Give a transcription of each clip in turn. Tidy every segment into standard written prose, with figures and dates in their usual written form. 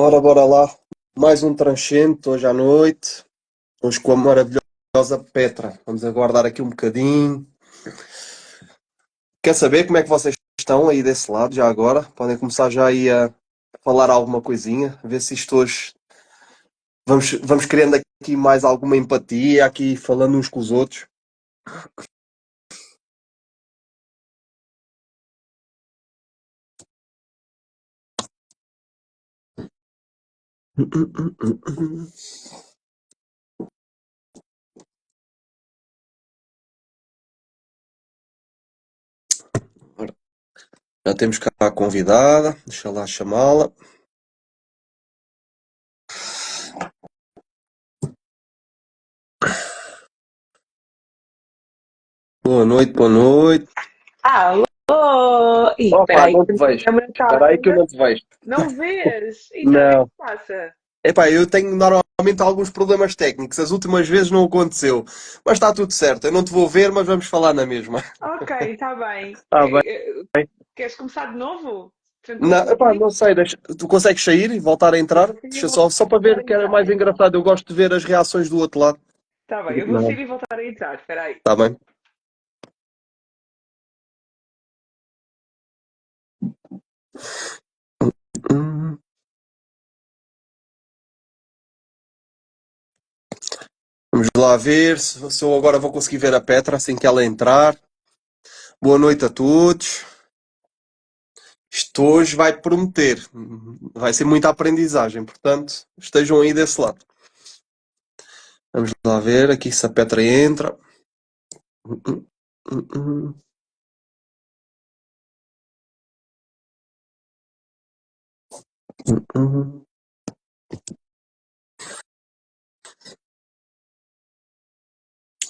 Ora, bora lá. Mais um transcendente hoje à noite. Hoje com a maravilhosa Petra. Vamos aguardar aqui um bocadinho. Quer saber como é que vocês estão aí desse lado já agora? Podem começar já aí a falar alguma coisinha. A ver se isto hoje... Vamos criando aqui mais alguma empatia, aqui falando uns com os outros. Ora, já temos cá a convidada. Deixa lá chamá-la. Boa noite, boa noite. Alô! Ih, Opa, peraí, não te que a minha vejo. câmera está Espera aí que eu acesa. não te vejo. Não vês? Então, o que é que Não. se passa? Epá, eu tenho normalmente alguns problemas técnicos. As últimas vezes não aconteceu. Mas está tudo certo. Eu não te vou ver, mas vamos falar na mesma. Ok, está bem. Está bem. Queres começar de novo? Não, Tranquilo epá, comigo? não sei. Tu consegues sair e voltar a Eu entrar? consigo Deixa só para voltar ver a que era entrar, mais então. engraçado. Eu gosto de ver as reações do outro lado. Está bem, eu vou Não. sair e voltar a entrar. Espera aí. Está bem. Hum, Vamos lá ver se eu agora vou conseguir ver a Petra assim que ela entrar. Boa noite a todos. Isto hoje vai prometer. Vai ser muita aprendizagem. Portanto, estejam aí desse lado. Vamos lá ver aqui se a Petra entra.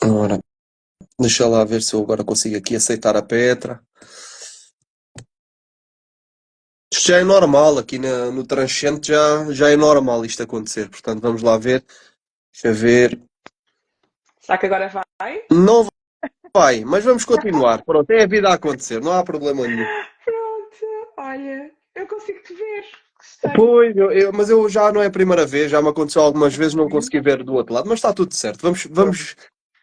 Ora, deixa lá ver se eu agora consigo aqui aceitar a Petra. Isto já é normal, aqui no Transcendente já é normal isto acontecer. Portanto, vamos lá ver. Deixa ver. Será que agora vai? Não vai, mas vamos continuar. Pronto, é a vida a acontecer, não há problema nenhum. Pronto, olha, eu consigo te ver. Gostei. Pois, mas eu já não é a primeira vez, já me aconteceu algumas vezes não consegui ver do outro lado, mas está tudo certo. Vamos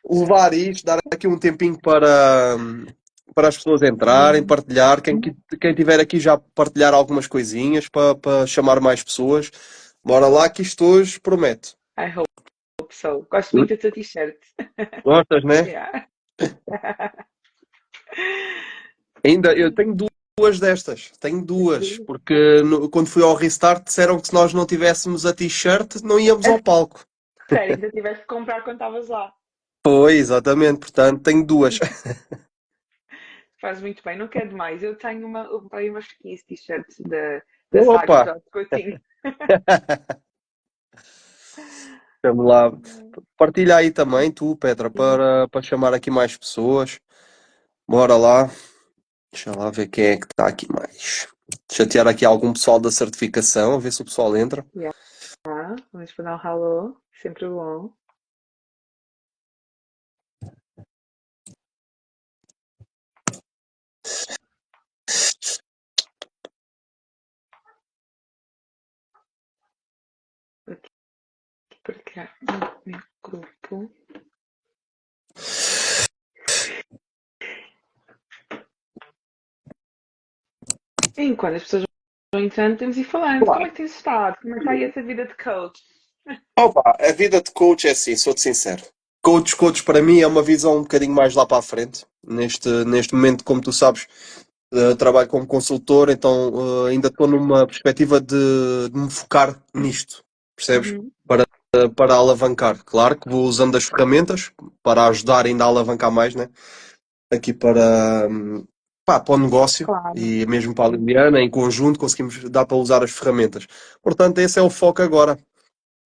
levar isto, dar aqui um tempinho para as pessoas entrarem, partilhar. Quem tiver aqui já partilhar algumas coisinhas para chamar mais pessoas. Bora lá que isto hoje promete. I hope so. Gosto muito da tua t-shirt. Gostas, né? Yeah. Ainda eu tenho duas destas, tenho duas, porque quando fui ao Restart disseram que se nós não tivéssemos a t-shirt não íamos A ao palco. sério, ainda tiveste que comprar quando estavas lá. Foi, exatamente, portanto tenho duas. Faz muito bem, não quero demais. Eu tenho comprei umas 15 t-shirts da Opa, saga Jorge Coutinho. vamos lá. Partilha aí também, tu, Petra, para chamar aqui mais pessoas. Bora lá. Deixa lá ver quem é que está aqui mais. Chatear aqui algum pessoal da certificação, a ver se o pessoal entra. Yeah. Vamos para dar um hello, sempre bom. Aqui partilhar no meu grupo. Enquanto as pessoas vão entrando, temos de ir falando. Como é Claro. que tens estado? Como é que está aí essa vida de coach? Opa, a vida de coach é assim, sou-te sincero. Coach para mim é uma visão um bocadinho mais lá para a frente. Neste momento, como tu sabes, trabalho como consultor, então ainda estou numa perspectiva de me focar nisto, percebes? Uhum. Para alavancar. Claro que vou usando as ferramentas para ajudar ainda a alavancar mais, né? Aqui para o negócio Claro. e mesmo para a Liliana, em conjunto, conseguimos dar para usar as ferramentas. Portanto, esse é o foco agora.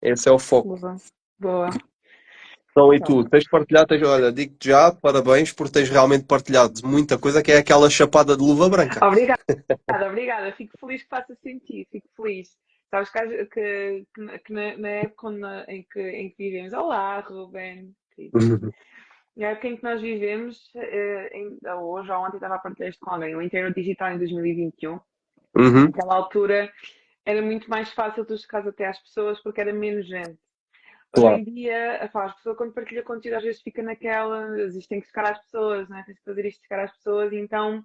Esse é o foco. Boa. Boa. Então, e Tá tu? bom. Tens partilhado, olha, digo-te já, parabéns por teres realmente partilhado muita coisa, que é aquela chapada de luva branca. Obrigada, obrigada. Fico feliz que faça sentido. Fico feliz. Sabes que na época em que vivemos. Olá, Ruben. Na época em que nós vivemos, ainda hoje ou ontem estava a partilhar isto com alguém, eu entrei no digital em 2021. Uhum. Naquela altura, era muito mais fácil tu chegares até às pessoas porque era menos gente. Hoje Claro. em dia, as pessoas quando partilha conteúdo às vezes fica naquela, às vezes tem que chegar às pessoas, né? Tens que fazer isto chegar às pessoas, e então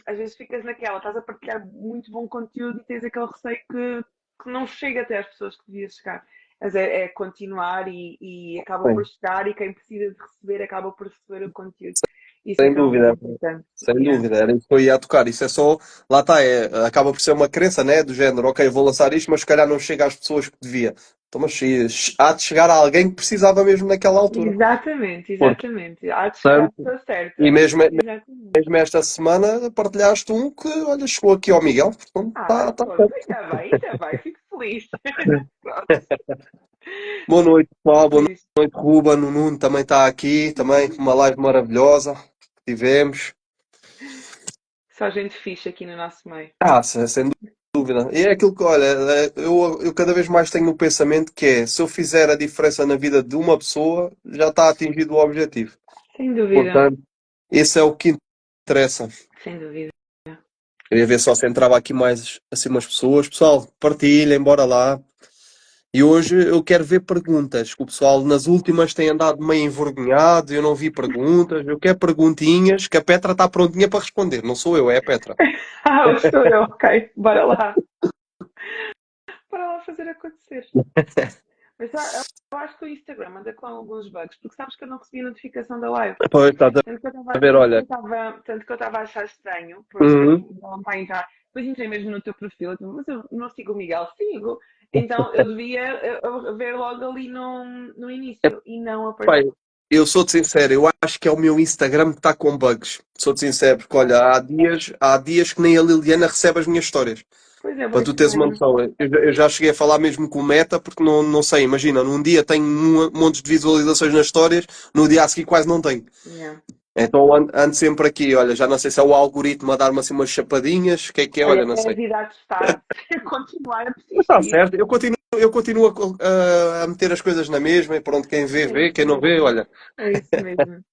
às vezes ficas naquela, estás a partilhar muito bom conteúdo e tens aquele receio que não chega até às pessoas que devias chegar. Mas é continuar e acaba por Sim, chegar, e quem precisa de receber acaba por receber o conteúdo. Isso é sem que é o mais dúvida. importante. Sem Yeah. dúvida, era isso que eu ia a tocar. Isso é só, lá está, acaba por ser uma crença, né? Do género, ok, vou lançar isto, mas se calhar não chega às pessoas que devia. Então, mas há de chegar a alguém que precisava mesmo naquela altura. Exatamente, exatamente. Há de chegar à Portanto, pessoa e certa. mesmo, Exatamente. mesmo esta semana partilhaste um que, olha, chegou aqui ao Miguel, portanto, Ah, está pronto, certo. ainda bem, fico feliz. Pronto, Boa noite, pessoal, boa pois, noite, Ruben, o Nuno também está aqui, também uma live maravilhosa que tivemos. só gente fixe aqui no nosso meio. Sem dúvida. E é aquilo que, olha, eu cada vez mais tenho o pensamento que é, se eu fizer a diferença na vida de uma pessoa, já está atingido o objetivo. Sem dúvida, Portanto, esse é o que interessa. sem dúvida. Queria ver só se entrava aqui mais assim umas pessoas. Pessoal, partilhem, bora lá. E hoje eu quero ver perguntas, que o pessoal nas últimas tem andado meio envergonhado, eu não vi perguntas, eu quero perguntinhas, que a Petra está prontinha para responder. Não sou eu, é a Petra. Ah, estou eu, ok, bora lá. Bora lá fazer acontecer. Mas eu acho que o Instagram anda com alguns bugs, porque sabes que eu não recebi a notificação da live. Pois, estás a ver, olha. Tanto que eu estava a achar estranho, porque Uhum. não vai entrar. Depois entrei mesmo no teu perfil, mas eu não sigo o Miguel, sigo. Então eu devia ver logo ali no início e não Pai, apareceu. eu sou-te sincero, eu acho que é o meu Instagram que está com bugs. Sou-te sincero, porque olha, há dias que nem a Liliana recebe as minhas histórias. Pois é, Para bem tu teres uma estranho. noção, eu já cheguei a falar mesmo com o Meta, porque não sei, imagina, num dia tenho monte de visualizações nas histórias, no dia a seguir quase não tenho. Yeah. Então ando sempre aqui, olha, já não sei se é o algoritmo a dar-me assim umas chapadinhas, o que é, olha, Olha, não é a sei. vida a testar, continuar a Mas está persistir. certo, eu continuo a meter as coisas na mesma, e pronto, quem vê, É vê, isso quem não vê, mesmo. olha. É isso mesmo.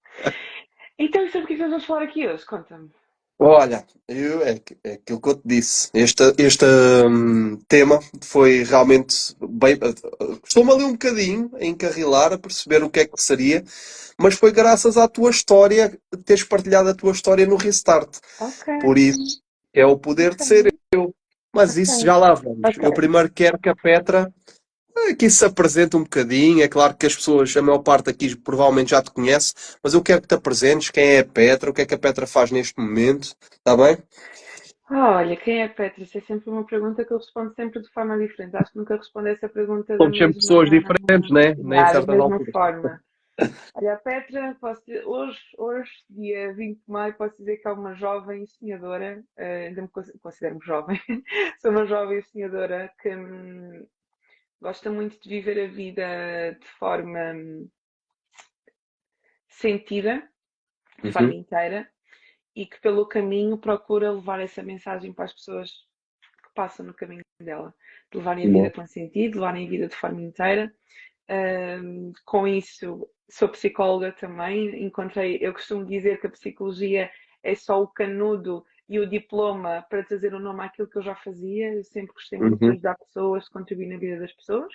Então, e sobre o que é que nós vamos falar aqui hoje? Conta-me. Olha, é aquilo que eu te disse. Este tema foi realmente bem. Custou-me ali um bocadinho a encarrilar, a perceber o que é que seria, mas foi graças à tua história, teres partilhado a tua história no Restart. Ok, Por isso, é o poder de ser ok, eu. Mas ok, isso já lá vamos. ok. Eu primeiro quero que a Petra aqui se apresente um bocadinho. É claro que as pessoas, a maior parte aqui provavelmente já te conhece, mas eu quero que te apresentes quem é a Petra, o que é que a Petra faz neste momento, está bem? Olha, quem é Petra? Isso é sempre uma pergunta que eu respondo sempre de forma diferente. Acho que nunca respondo essa pergunta Somos sempre pessoas diferentes, né? Em da certas mesma alturas. forma. Olha, a Petra, hoje, dia 20 de maio, posso dizer que é uma jovem sonhadora, ainda me considero-me jovem, sou uma jovem sonhadora que gosta muito de viver a vida de forma sentida, de forma Uhum. inteira, e que pelo caminho procura levar essa mensagem para as pessoas que passam no caminho dela, de levarem a vida Bom. com sentido, de levarem a vida de forma inteira. Com isso, sou psicóloga também. Eu costumo dizer que a psicologia é só o canudo e o diploma para trazer o nome àquilo que eu já fazia. Eu sempre gostei muito de Uhum. ajudar pessoas, de contribuir na vida das pessoas.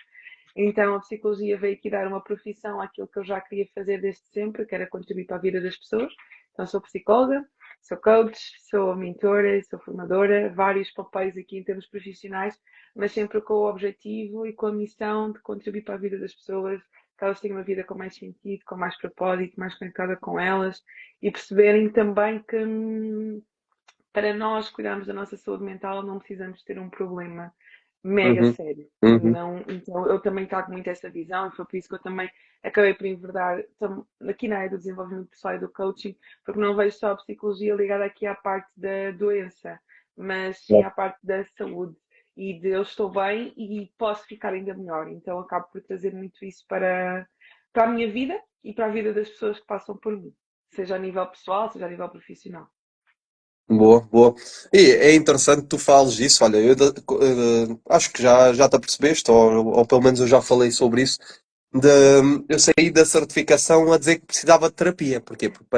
Então, a psicologia veio aqui dar uma profissão àquilo que eu já queria fazer desde sempre, que era contribuir para a vida das pessoas. Então, sou psicóloga, sou coach, sou mentora, sou formadora, vários papéis aqui em termos profissionais, mas sempre com o objetivo e com a missão de contribuir para a vida das pessoas, que elas tenham uma vida com mais sentido, com mais propósito, mais conectada com elas, e perceberem também que para nós cuidarmos da nossa saúde mental não precisamos ter um problema mega Uhum. sério. Uhum. Não, então eu também trago muito essa visão, e foi por isso que eu também acabei por enverdar aqui na área do desenvolvimento pessoal e do coaching, porque não vejo só a psicologia ligada aqui à parte da doença, mas sim Claro. à parte da saúde e de eu estou bem e posso ficar ainda melhor. Então acabo por trazer muito isso para a minha vida e para a vida das pessoas que passam por mim, seja a nível pessoal, seja a nível profissional. Boa, boa. E é interessante que tu fales isso. Olha, acho que já te apercebeste, ou pelo menos eu já falei sobre isso. De, eu saí da certificação a dizer que precisava de terapia. Porquê? Porque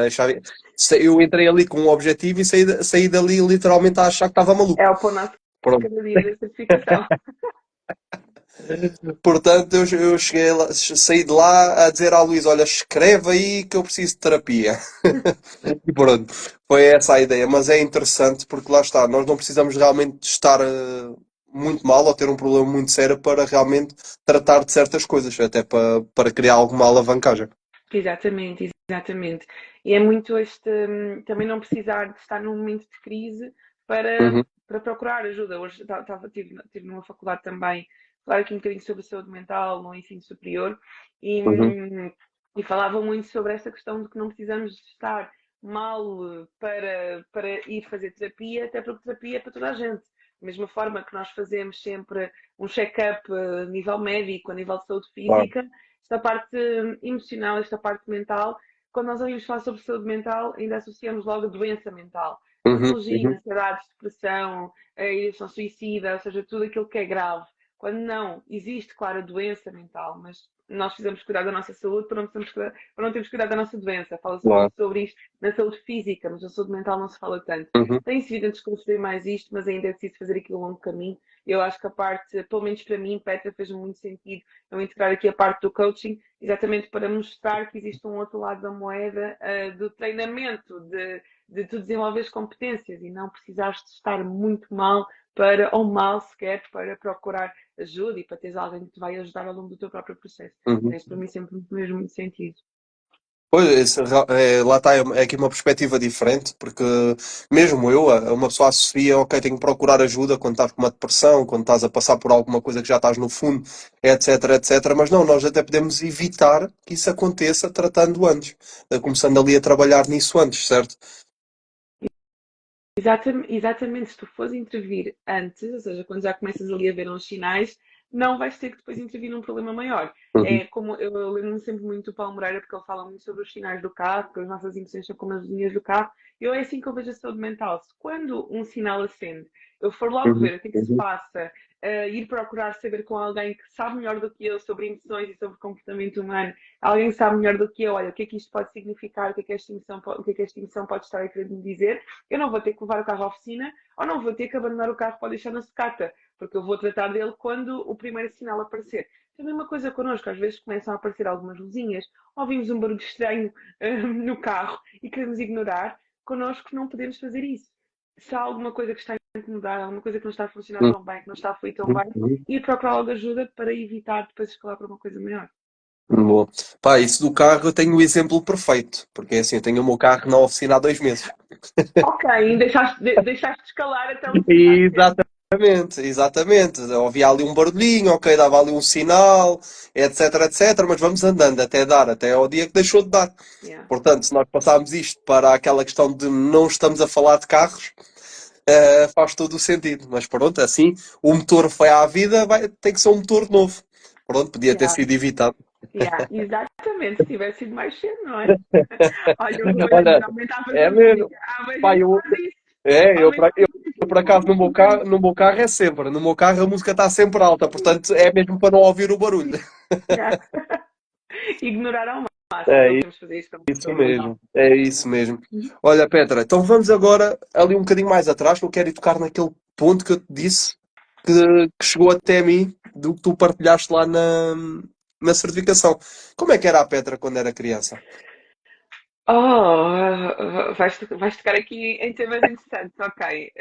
eu entrei ali com um objetivo e saí dali literalmente a achar que estava É maluco. o pôr Pronto. cada dia da certificação. Portanto, eu cheguei lá, saí de lá a dizer à Luís, olha, escreve aí que eu preciso de terapia. E pronto, foi essa a ideia. Mas é interessante porque lá está, nós não precisamos realmente de estar muito mal ou ter um problema muito sério para realmente tratar de certas coisas, até para criar alguma alavancagem. Exatamente, exatamente. E é muito este também não precisar de estar num momento de crise Uhum, para procurar ajuda. Hoje tive numa faculdade também, falar aqui um bocadinho sobre saúde mental no ensino superior e, uhum, e falava muito sobre esta questão de que não precisamos de estar mal para ir fazer terapia, até porque terapia é para toda a gente. Da mesma forma que nós fazemos sempre um check-up a nível médico, a nível de saúde claro. física, esta parte emocional, esta parte mental, quando nós ouvimos falar sobre saúde mental, ainda associamos logo a doença mental. Uhum, Patologia, uhum, ansiedade, depressão, a ideação suicida, ou seja, tudo aquilo que é grave. Quando não, existe, claro, a doença mental, mas nós precisamos cuidar da nossa saúde para não termos que cuidar da nossa doença. Fala-se muito claro. sobre isto na saúde física, mas na saúde mental não se fala tanto. Uhum, Tem-se vindo a desconstruir mais isto, mas ainda é preciso fazer aqui um longo caminho. Eu acho que a parte, pelo menos para mim, Petra, fez muito sentido eu integrar aqui a parte do coaching, exatamente para mostrar que existe um outro lado da moeda do treinamento, de tu desenvolveres competências e não precisares de estar muito mal para, ou mal sequer, para procurar ajuda e para teres alguém que te vai ajudar ao longo do teu próprio processo. uhum. Isso para mim sempre mesmo muito sentido. Pois, lá está, é aqui uma perspectiva diferente, porque mesmo eu, uma pessoa associa, ok, tenho que procurar ajuda quando estás com uma depressão, quando estás a passar por alguma coisa que já estás no fundo, etc, etc. Mas não, nós até podemos evitar que isso aconteça tratando antes, começando ali a trabalhar nisso antes, certo? Exatamente, se tu fores intervir antes, ou seja, quando já começas ali a ver uns sinais, não vais ter que depois intervir num problema maior. Uhum, É como eu lembro-me sempre muito do Paulo Moreira, porque ele fala muito sobre os sinais do carro, que as nossas emoções são como as linhas do carro. Eu é assim que eu vejo a saúde mental. Se quando um sinal acende, eu for logo uhum, ver o que é que se passa, ir procurar saber com alguém que sabe melhor do que eu sobre emoções e sobre comportamento humano, alguém que sabe melhor do que eu, olha, o que é que isto pode significar, o que é que esta emoção, o que é que esta emoção pode estar a querer me dizer, eu não vou ter que levar o carro à oficina ou não vou ter que abandonar o carro para deixar na sucata, porque eu vou tratar dele quando o primeiro sinal aparecer. É a mesma coisa connosco, às vezes começam a aparecer algumas luzinhas, ouvimos um barulho estranho no carro e queremos ignorar, connosco não podemos fazer isso. Se há alguma coisa que está a incomodar, alguma coisa que não está a funcionar uhum, tão bem, que não está a fluir tão uhum, bem, uhum. ir procurar logo ajuda para evitar depois escalar para uma coisa maior. Boa. Pá, isso do carro eu tenho o exemplo perfeito, porque é assim, eu tenho o meu carro na oficina há 2 meses. Ok, deixaste de escalar até o necessitar sempre. Exatamente, exatamente. Havia ali um barulhinho, ok, dava ali um sinal, etc, etc, mas vamos andando até dar, até ao dia que deixou de dar. Yeah. Portanto, se nós passarmos isto para aquela questão de não estamos a falar de carros, faz todo o sentido. Mas pronto, assim, o motor foi à vida, vai ter que ser um motor novo. Pronto, podia ter Yeah. sido evitado. Yeah, exatamente, se tivesse sido mais cedo, não é? Olha, o Rui, Olha, aumentavas é a mesmo. música. Há bem Pá, gente que faz isso. eu, Aumenta a eu, música por acaso no meu carro é sempre, no meu carro a música está sempre alta, portanto é mesmo para não ouvir o barulho. yeah. Ignorar ao máximo, não É podemos fazer isto com isso todos. mesmo, é isso mesmo. Olha, Petra, então vamos agora ali um bocadinho mais atrás, que eu quero ir tocar naquele ponto que eu te disse que chegou até mim, do que tu partilhaste lá na certificação. Como é que era a Petra quando era criança? Oh, vais tocar aqui em temas interessantes, ok.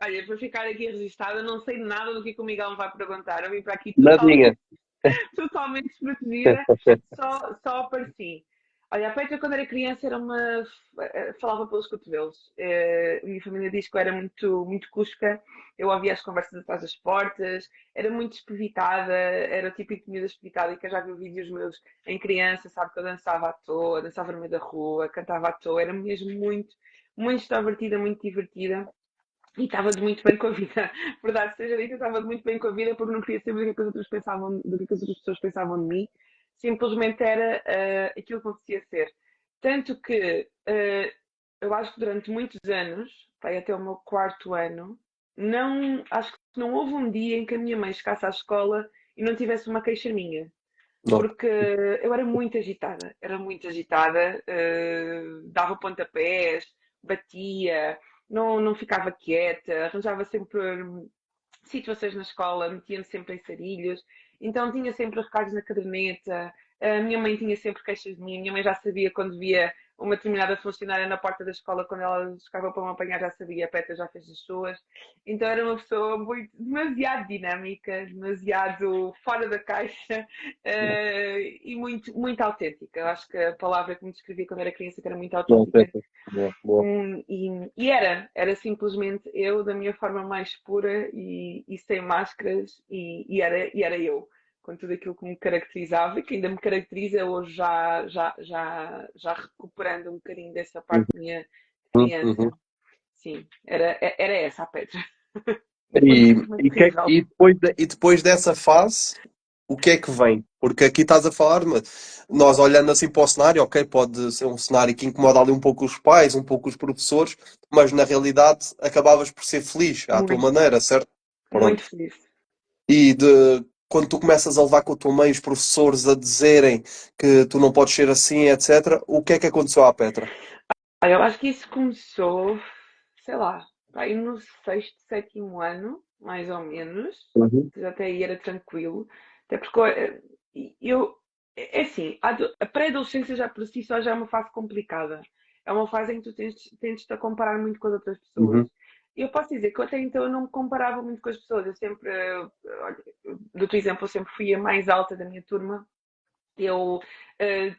Olha, para ficar aqui registada, não sei nada do que o Miguel me vai perguntar. Eu vim para aqui Nadinha. totalmente desprotegida, só apareci. Olha, a Petra, quando era criança, falava pelos cotovelos. A minha família diz que eu era muito cusca, eu ouvia as conversas atrás das portas, era muito espevitada, era o típico de miúda espevitada e que eu já viu vídeos meus em criança, sabe que eu dançava à toa, dançava no meio da rua, cantava à toa, era mesmo muito extrovertida, muito divertida. E estava de muito bem com a vida. Verdade seja dita, eu estava de muito bem com a vida porque não queria saber do que as outras pensavam, do que as outras pessoas pensavam de mim. Simplesmente era aquilo que acontecia ser. Tanto que eu acho que durante muitos anos, vai até o meu quarto ano, acho que não houve um dia em que a minha mãe chegasse à escola e não tivesse uma queixa minha. Não. Porque eu era muito agitada, dava pontapés, batia, não ficava quieta, arranjava sempre. situações na escola, metia-me sempre em sarilhos, então tinha sempre recados na caderneta, a minha mãe tinha sempre queixas de mim, a minha mãe já sabia quando via uma determinada funcionária na porta da escola, quando ela chegava para me apanhar, já sabia, a Petra já fez as suas. Então era uma pessoa demasiado dinâmica, demasiado fora da caixa e muito autêntica. Eu acho que a palavra que me descrevia quando era criança que era muito Boa, autêntica. Petra. Boa, boa. E era simplesmente eu da minha forma mais pura e sem máscaras e era eu, com tudo aquilo que me caracterizava e que ainda me caracteriza hoje já recuperando um bocadinho dessa parte minha de Uhum. criança. Sim, era essa a Petra. E, Muito e terrível. depois e depois dessa fase, o que é que vem? Porque aqui estás a falar, mas nós olhando assim para o cenário, ok, pode ser um cenário que incomoda ali um pouco os pais, um pouco os professores, mas na realidade acabavas por ser feliz à tua Muito, maneira, certo? muito Pronto. feliz. E de quando tu começas a levar com a tua mãe, os professores a dizerem que tu não podes ser assim, etc., o que é que aconteceu à Petra? Olha, eu acho que isso começou, sei lá, aí no sexto, sétimo ano, mais ou menos. Uhum. Até aí era tranquilo. Até porque eu, é assim, a pré-adolescência já por si só já é uma fase complicada. É uma fase em que tu tens-te a comparar muito com as outras pessoas. Uhum. Eu posso dizer que até então eu não me comparava muito com as pessoas. Eu sempre, olha, do exemplo, eu sempre fui a mais alta da minha turma. Eu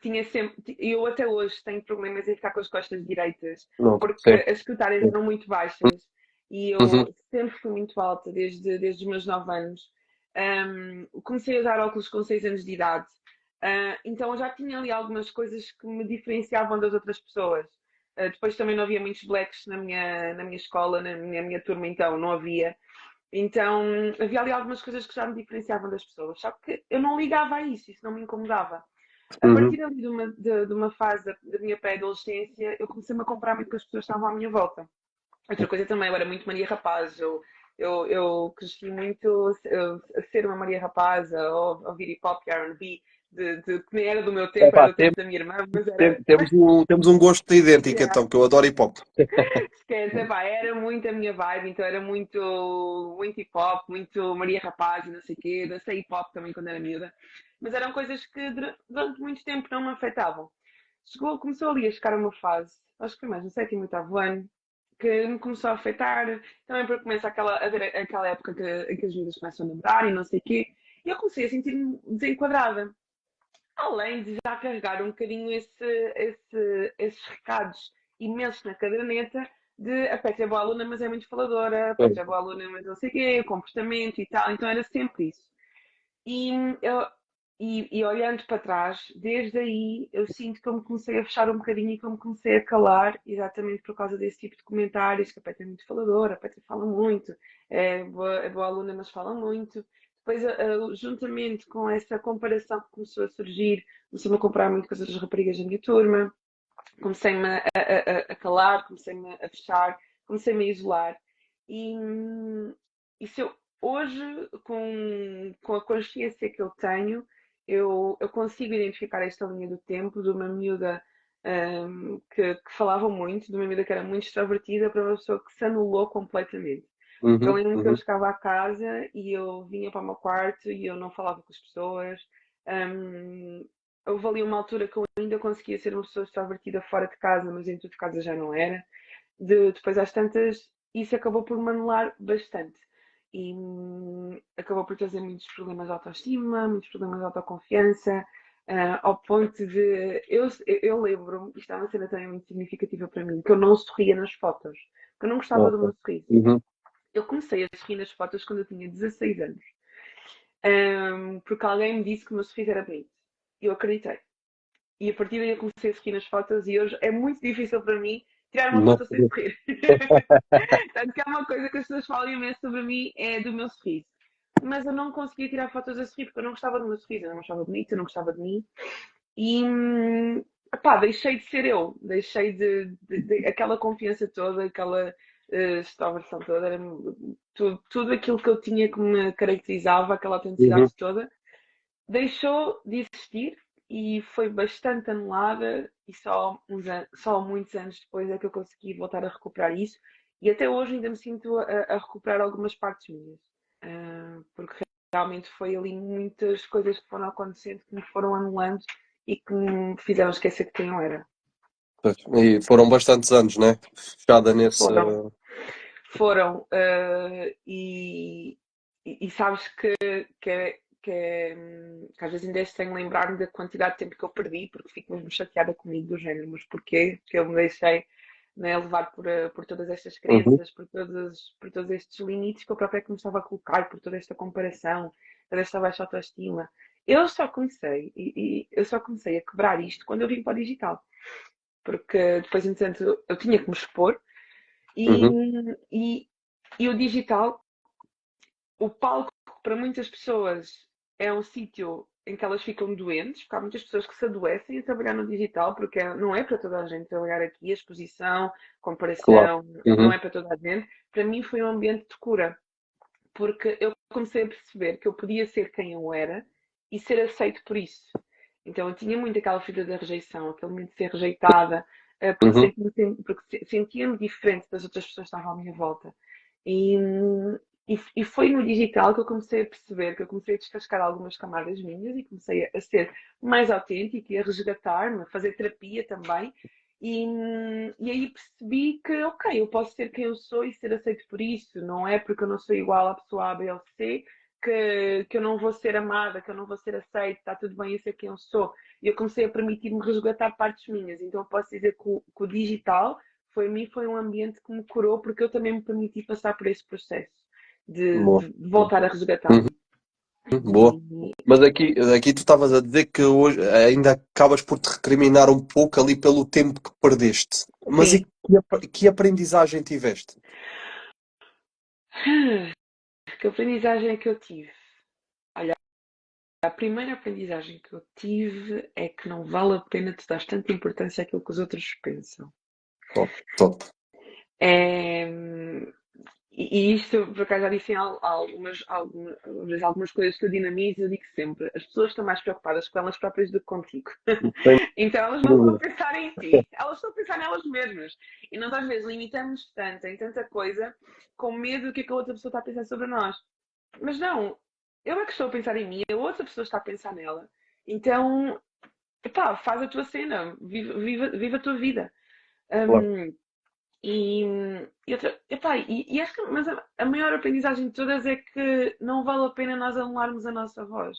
tinha sempre, eu até hoje tenho problemas em ficar com as costas direitas, Não, porque sim. as secretárias eram muito baixas e Uhum. eu sempre fui muito alta desde os meus 9 anos. Comecei a usar óculos com 6 anos de idade. Então eu já tinha ali algumas coisas que me diferenciavam das outras pessoas. Depois também não havia muitos blacks na minha escola, na minha turma, então não havia. Então havia ali algumas coisas que já me diferenciavam das pessoas. Só que eu não ligava a isso não me incomodava. A Uhum. partir ali de uma fase da minha pré-adolescência, eu comecei-me a comprar muito com as pessoas que estavam à minha volta. Outra coisa também, eu era muito Maria Rapaz. Eu cresci muito a ser uma Maria Rapaz, a ouvir hip hop e R&B, que nem era do meu tempo, era Epá, do tempo da minha irmã, mas era. temos um gosto idêntico, Yeah. então, que eu adoro hip hop. Esquece, epá, era muito a minha vibe, então era muito hip hop, muito Maria Rapaz e não sei o quê, dancei hip hop também quando era miúda, mas eram coisas que durante muito tempo não me afetavam. Começou ali a chegar a uma fase, acho que foi mais no sétimo, oitavo ano, que me começou a afetar, também porque começa a ver aquela época em que as miúdas começam a namorar e não sei o quê, e eu comecei a sentir-me desenquadrada. Além de já carregar um bocadinho esses recados imensos na caderneta de a Petra é boa aluna, mas é muito faladora, a Petra é boa aluna, mas não sei o quê, comportamento e tal. Então era sempre isso. E, eu, e olhando para trás, desde aí eu sinto que eu me comecei a fechar um bocadinho e que eu me comecei a calar, exatamente por causa desse tipo de comentários, que a Petra é muito faladora, a Petra fala muito, é boa aluna, mas fala muito. Depois, juntamente com essa comparação que começou a surgir, comecei-me a comparar muito com as outras raparigas da minha turma, comecei-me a calar, comecei-me a fechar, comecei-me a isolar. E, se eu, hoje, com a consciência que eu tenho, eu consigo identificar esta linha do tempo de uma miúda que falava muito, de uma miúda que era muito extrovertida, para uma pessoa que se anulou completamente. Porque eu Uhum, lembro que eu uhum. chegava à casa e eu vinha para o meu quarto e eu não falava com as pessoas. Um, Houve ali uma altura que eu ainda conseguia ser uma pessoa extrovertida fora de casa, mas dentro de casa já não era. Depois, às tantas, isso acabou por me anular bastante. E acabou por trazer muitos problemas de autoestima, muitos problemas de autoconfiança, ao ponto de. Eu lembro-me, isto é uma cena também muito significativa para mim, que eu não sorria nas fotos, que eu não gostava do Ok. meu sorriso. Uhum. Eu comecei a sorrir nas fotos quando eu tinha 16 anos, porque alguém me disse que o meu sorriso era bonito. E eu acreditei. E a partir daí eu comecei a sorrir nas fotos e hoje é muito difícil para mim tirar uma Não. foto sem sorrir. Tanto que é uma coisa que as pessoas falam imenso sobre mim, é do meu sorriso. Mas eu não conseguia tirar fotos a sorrir porque eu não gostava do meu sorriso, eu não achava bonito, eu não gostava de mim. E pá, deixei de ser eu, deixei de aquela confiança toda, aquela extroversão toda, tudo aquilo que eu tinha que me caracterizava, aquela Uhum. autenticidade toda, deixou de existir e foi bastante anulada e só muitos anos depois é que eu consegui voltar a recuperar isso e até hoje ainda me sinto a recuperar algumas partes minhas. porque realmente foi ali muitas coisas que foram acontecendo que me foram anulando e que me fizeram esquecer de quem eu era. Pois. E foram bastantes anos, né? Fechada nesse. Foram, foram, e sabes que às vezes ainda tenho de lembrar-me da quantidade de tempo que eu perdi, porque fico mesmo chateada comigo do género, mas porquê? Que eu me deixei, né, levar por todas estas Uhum, crenças, por todos estes limites que eu própria começava a colocar, por toda esta comparação, toda esta baixa autoestima. Eu só comecei a quebrar isto quando eu vim para o digital, porque depois, entretanto, eu tinha que me expor e, uhum, e, e o digital, o palco, para muitas pessoas, é um sítio em que elas ficam doentes, porque há muitas pessoas que se adoecem a trabalhar no digital, porque não é para toda a gente trabalhar aqui, a exposição, claro. comparação, não Uhum, é para toda a gente. Para mim foi um ambiente de cura, porque eu comecei a perceber que eu podia ser quem eu era e ser aceito por isso. Então eu tinha muito aquela fibra da rejeição, aquele medo de ser rejeitada, uhum, porque sentia-me diferente das outras pessoas que estavam à minha volta. E, e foi no digital que eu comecei a perceber, que eu comecei a descascar algumas camadas minhas e comecei a ser mais autêntica e a resgatar-me, a fazer terapia também. E, e aí percebi que, ok, eu posso ser quem eu sou e ser aceito por isso. Não é porque eu não sou igual à pessoa A, B ou C que eu não vou ser amada, que eu não vou ser aceita, está tudo bem eu ser quem eu sou. E eu comecei a permitir-me resgatar partes minhas. Então eu posso dizer que o digital foi, a mim foi um ambiente que me curou porque eu também me permiti passar por esse processo boa. de voltar a Uhum, resgatar-me. boa. E, Mas aqui tu estavas a dizer que hoje ainda acabas por te recriminar um pouco ali pelo tempo que perdeste. Mas e sim. que aprendizagem tiveste? Que aprendizagem é que eu tive? Olha, a primeira aprendizagem que eu tive é que não vale a pena tu dar tanta importância àquilo que os outros pensam. Top, top. É, e isto, por acaso, já disse em algumas coisas que eu dinamizo, eu digo sempre, as pessoas estão mais preocupadas com elas próprias do que contigo. Sem Então elas não estão a dúvida. pensar em ti, elas estão a pensar nelas mesmas. E nós às vezes limitamos tanto em tanta coisa com medo do que a outra pessoa está a pensar sobre nós. Mas não, eu é que estou a pensar em mim, a outra pessoa está a pensar nela. Então, epá, faz a tua cena, vive a tua vida. Claro. Hum, e, epá, e acho que mas a maior aprendizagem de todas é que não vale a pena nós anularmos a nossa voz.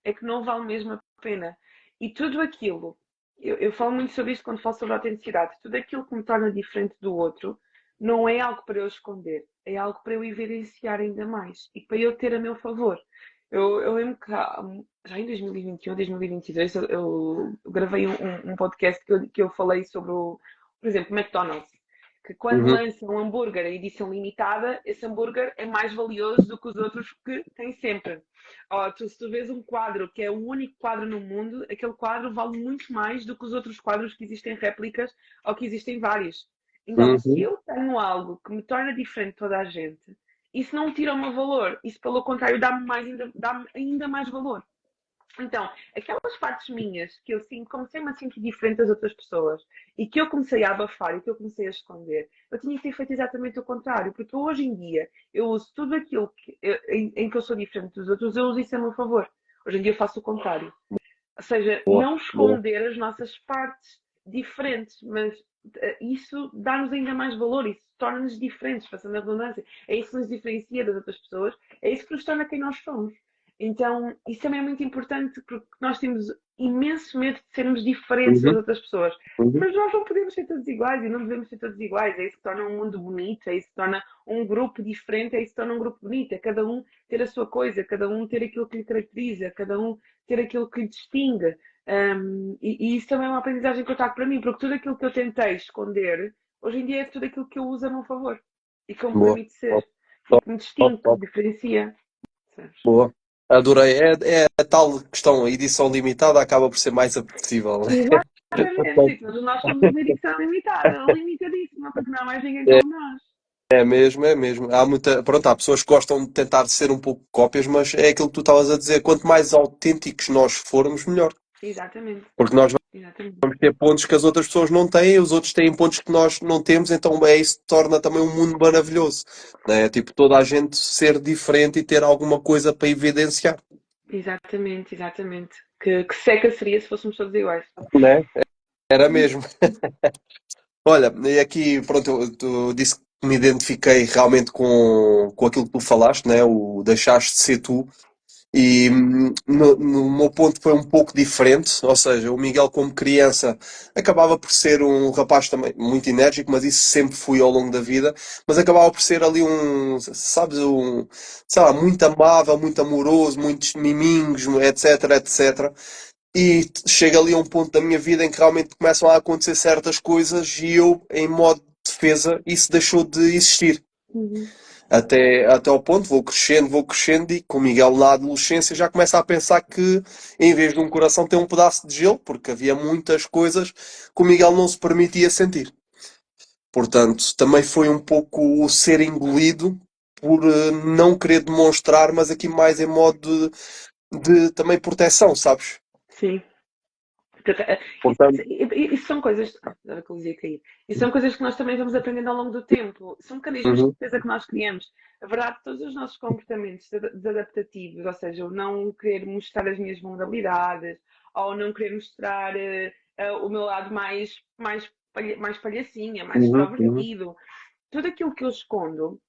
É que não vale mesmo a pena. E tudo aquilo, eu falo muito sobre isto quando falo sobre a autenticidade, tudo aquilo que me torna diferente do outro não é algo para eu esconder, é algo para eu evidenciar ainda mais e para eu ter a meu favor. Eu lembro que já em 2021, 2022, eu gravei um podcast que eu falei sobre por exemplo, McDonald's, que quando Uhum, lança um hambúrguer em edição limitada, esse hambúrguer é mais valioso do que os outros que tem sempre. Se tu vês um quadro que é o único quadro no mundo, aquele quadro vale muito mais do que os outros quadros que existem réplicas ou que existem vários. Então, se uhum, eu tenho algo que me torna diferente de toda a gente, isso não tira o meu valor, isso pelo contrário dá-me ainda mais valor. Então, aquelas partes minhas que eu sinto, comecei-me a sentir diferente das outras pessoas e que eu comecei a abafar e que eu comecei a esconder, eu tinha que ter feito exatamente o contrário, porque hoje em dia eu uso tudo aquilo em que eu sou diferente dos outros, eu uso isso a meu favor. Hoje em dia eu faço o contrário. Ou seja, boa, não boa. esconder as nossas partes diferentes, mas isso dá-nos ainda mais valor, isso torna-nos diferentes, passando a redundância. É isso que nos diferencia das outras pessoas, é isso que nos torna quem nós somos. Então, isso também é muito importante porque nós temos imenso medo de sermos diferentes das Uhum, outras pessoas. uhum, Mas nós não podemos ser todos iguais e não devemos ser todos iguais. É isso que torna um mundo bonito, é isso que torna um grupo diferente, é isso que torna um grupo bonito. É cada um ter a sua coisa, cada um ter aquilo que lhe caracteriza, cada um ter aquilo que lhe distingue. E isso também é uma aprendizagem que eu trago para mim, porque tudo aquilo que eu tentei esconder, hoje em dia é tudo aquilo que eu uso a meu favor e que eu me boa. permite ser Top, e top, que me top, distingue, que me top. diferencia. Sabes? Boa. Adorei. É a tal questão, a edição limitada acaba por ser mais apetecível. Exatamente, e todos nós somos uma edição limitada, limitadíssima, porque não há mais ninguém É, como nós. é mesmo, é mesmo. Pronto, há pessoas que gostam de tentar ser um pouco cópias, mas é aquilo que tu estavas a dizer. Quanto mais autênticos nós formos, melhor. Exatamente. Porque nós exatamente. Vamos ter pontos que as outras pessoas não têm, os outros têm pontos que nós não temos, então é isso que torna também um mundo maravilhoso, né? Tipo, toda a gente ser diferente e ter alguma coisa para evidenciar, Exatamente, exatamente. Que seca seria se fôssemos todos iguais. né? Era mesmo. Olha, e aqui, pronto, tu disse que me identifiquei realmente com aquilo que tu falaste, né? O deixaste de ser tu. E no meu ponto foi um pouco diferente, ou seja, o Miguel, como criança, acabava por ser um rapaz também muito enérgico, mas isso sempre fui ao longo da vida. Mas acabava por ser ali um, sabes, um, sei lá, muito amável, muito amoroso, muitos miminhos, etc, etc. E chega ali a um ponto da minha vida em que realmente começam a acontecer certas coisas e eu, em modo de defesa, isso deixou de existir. Uhum. Até ao ponto, vou crescendo e com o Miguel na adolescência já começa a pensar que em vez de um coração tem um pedaço de gelo, porque havia muitas coisas que o Miguel não se permitia sentir. Portanto, também foi um pouco o ser engolido por não querer demonstrar, mas aqui mais em modo de também proteção, sabes? Sim. Portanto, Isso são coisas. Era que eu dizia cair. Isso são coisas que nós também vamos aprendendo ao longo do tempo. São mecanismos de uhum, defesa que nós criamos. A verdade, todos os nossos comportamentos desadaptativos, ou seja, o não querer mostrar as minhas vulnerabilidades, ou não querer mostrar o meu lado mais palhacinha, mais uhum, uhum, extrovertido, tudo aquilo que eu escondo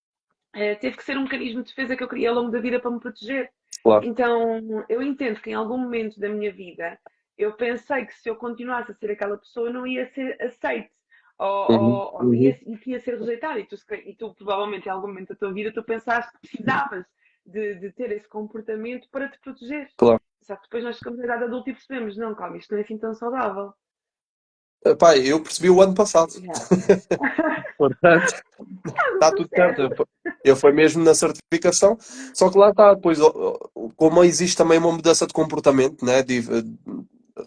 teve que ser um mecanismo de defesa que eu criei ao longo da vida para me proteger. claro. Então, eu entendo que em algum momento da minha vida eu pensei que se eu continuasse a ser aquela pessoa não ia ser aceite Uhum, uhum, e que ia ser rejeitada. E tu, provavelmente, em algum momento da tua vida, tu pensaste que precisavas de ter esse comportamento para te proteger. claro. Só que depois nós ficamos a idade adulta e percebemos, não, calma, isto não é assim tão saudável. Epá, eu percebi o ano passado. Yeah. Portanto, Está no está tudo certo. processo. Eu fui mesmo na certificação, só que lá está, depois, como existe também uma mudança de comportamento, né,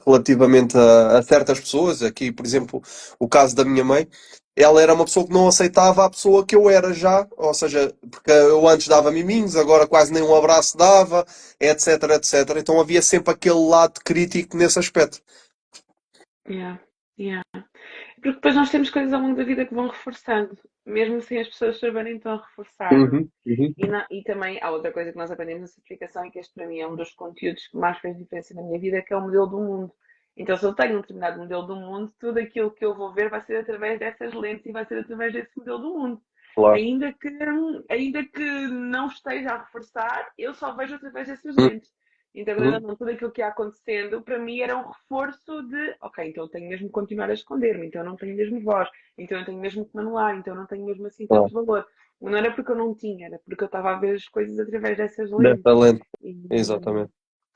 relativamente a certas pessoas, aqui, por exemplo, o caso da minha mãe, ela era uma pessoa que não aceitava a pessoa que eu era já, ou seja, porque eu antes dava miminhos, agora quase nem um abraço dava, etc, etc. Então havia sempre aquele lado crítico nesse aspecto. Yeah. Yeah. Porque depois nós temos coisas ao longo da vida que vão reforçando, mesmo sem as pessoas saberem, estão a reforçar. Uhum, uhum, E também há outra coisa que nós aprendemos na certificação e que este para mim é um dos conteúdos que mais fez diferença na minha vida, que é o modelo do mundo. Então, se eu tenho um determinado modelo do mundo, tudo aquilo que eu vou ver vai ser através dessas lentes e vai ser através desse modelo do mundo. claro. Ainda que não esteja a reforçar, eu só vejo através dessas Uhum, lentes. Então, querendo ou uhum, não, tudo aquilo que ia acontecendo, para mim era um reforço de, ok, então eu tenho mesmo que continuar a esconder-me, então eu não tenho mesmo voz, então eu tenho mesmo que manular, então eu não tenho mesmo assim tanto claro. valor. Não era porque eu não tinha, era porque eu estava a ver as coisas através dessas Dessa lentes. lente. E, Exatamente.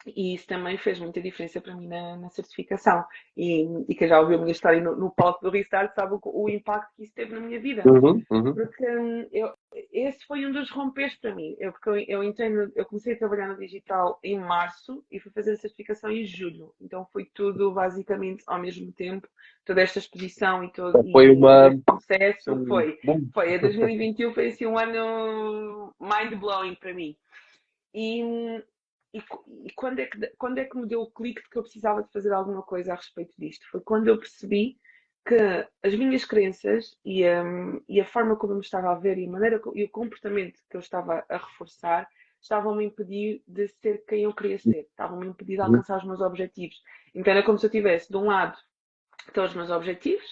e isso também fez muita diferença para mim na certificação. E quem já ouviu a minha história no palco do Restart sabe o impacto que isso teve na minha vida. Uhum, uhum. Porque esse foi um dos rompers para mim. Porque eu entendo, eu comecei a trabalhar no digital em março e fui fazer a certificação em julho. Então foi tudo basicamente ao mesmo tempo. Toda esta exposição Foi e todo este processo um foi. boom. Foi, a 2021 foi assim um ano mind-blowing para mim. E, e quando é que me deu o clique de que eu precisava de fazer alguma coisa a respeito disto? Foi quando eu percebi que as minhas crenças e a forma como eu me estava a ver e a maneira e o comportamento que eu estava a reforçar estavam-me a impedir de ser quem eu queria ser, estavam-me a impedir de Uhum, alcançar os meus objetivos. Então era como se eu tivesse, de um lado, estão os meus objetivos,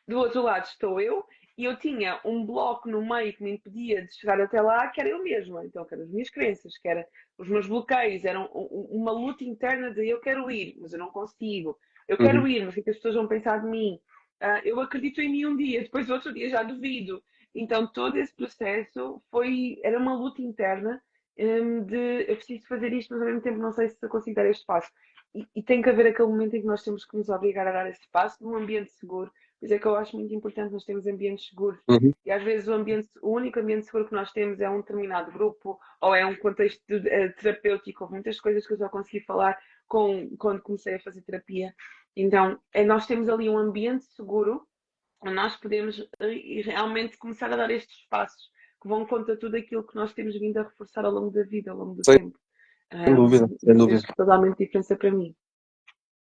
do outro lado estou eu, e eu tinha um bloco no meio que me impedia de chegar até lá, que era eu mesma. Então, que eram as minhas crenças, que eram os meus bloqueios, eram uma luta interna de eu quero ir, mas eu não consigo. Eu quero uhum. ir, mas o que é que as pessoas vão pensar de mim? Eu acredito em mim um dia, depois outro dia já duvido. Então, todo esse processo era uma luta interna de eu preciso fazer isto, mas ao mesmo tempo não sei se eu consigo dar este passo. E tem que haver aquele momento em que nós temos que nos obrigar a dar esse passo num ambiente seguro. Por isso é que eu acho muito importante nós termos ambientes seguros. Uhum. E às vezes o único ambiente seguro que nós temos é um determinado grupo ou é um contexto terapêutico. Houve muitas coisas que eu já consegui falar quando comecei a fazer terapia. Então, nós temos ali um ambiente seguro onde nós podemos realmente começar a dar estes passos que vão contra tudo aquilo que nós temos vindo a reforçar ao longo da vida, ao longo do Sem tempo. dúvida, sem Isso dúvida. fez totalmente diferença para mim.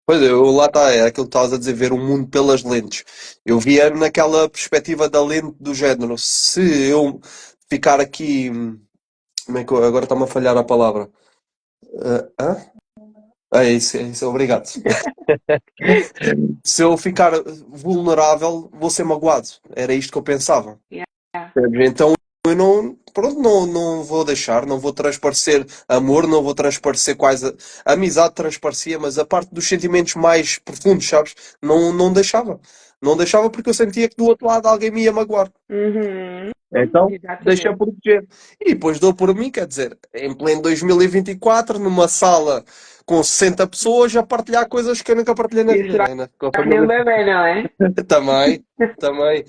Pois é, lá está, é aquilo que estavas a dizer, ver o mundo pelas lentes. Eu via naquela perspectiva da lente do género. Se eu ficar aqui, como é que agora está-me a falhar a palavra? Hã? É isso, obrigado. Se eu ficar vulnerável, vou ser magoado. Era isto que eu pensava. Yeah. Percebes? Então eu não, pronto, não vou deixar, não vou transparecer amor, não vou transparecer quase amizade transparecia, mas a parte dos sentimentos mais profundos, sabes? Não deixava. Não deixava porque eu sentia que do outro lado alguém me ia magoar. Uhum. Então, deixa Exatamente. proteger. E depois dou por mim, quer dizer, em pleno 2024, numa sala com 60 pessoas, a partilhar coisas que eu nunca partilhei na Isso vida, né? Com a vai mesmo família. bem, não é? Também, também.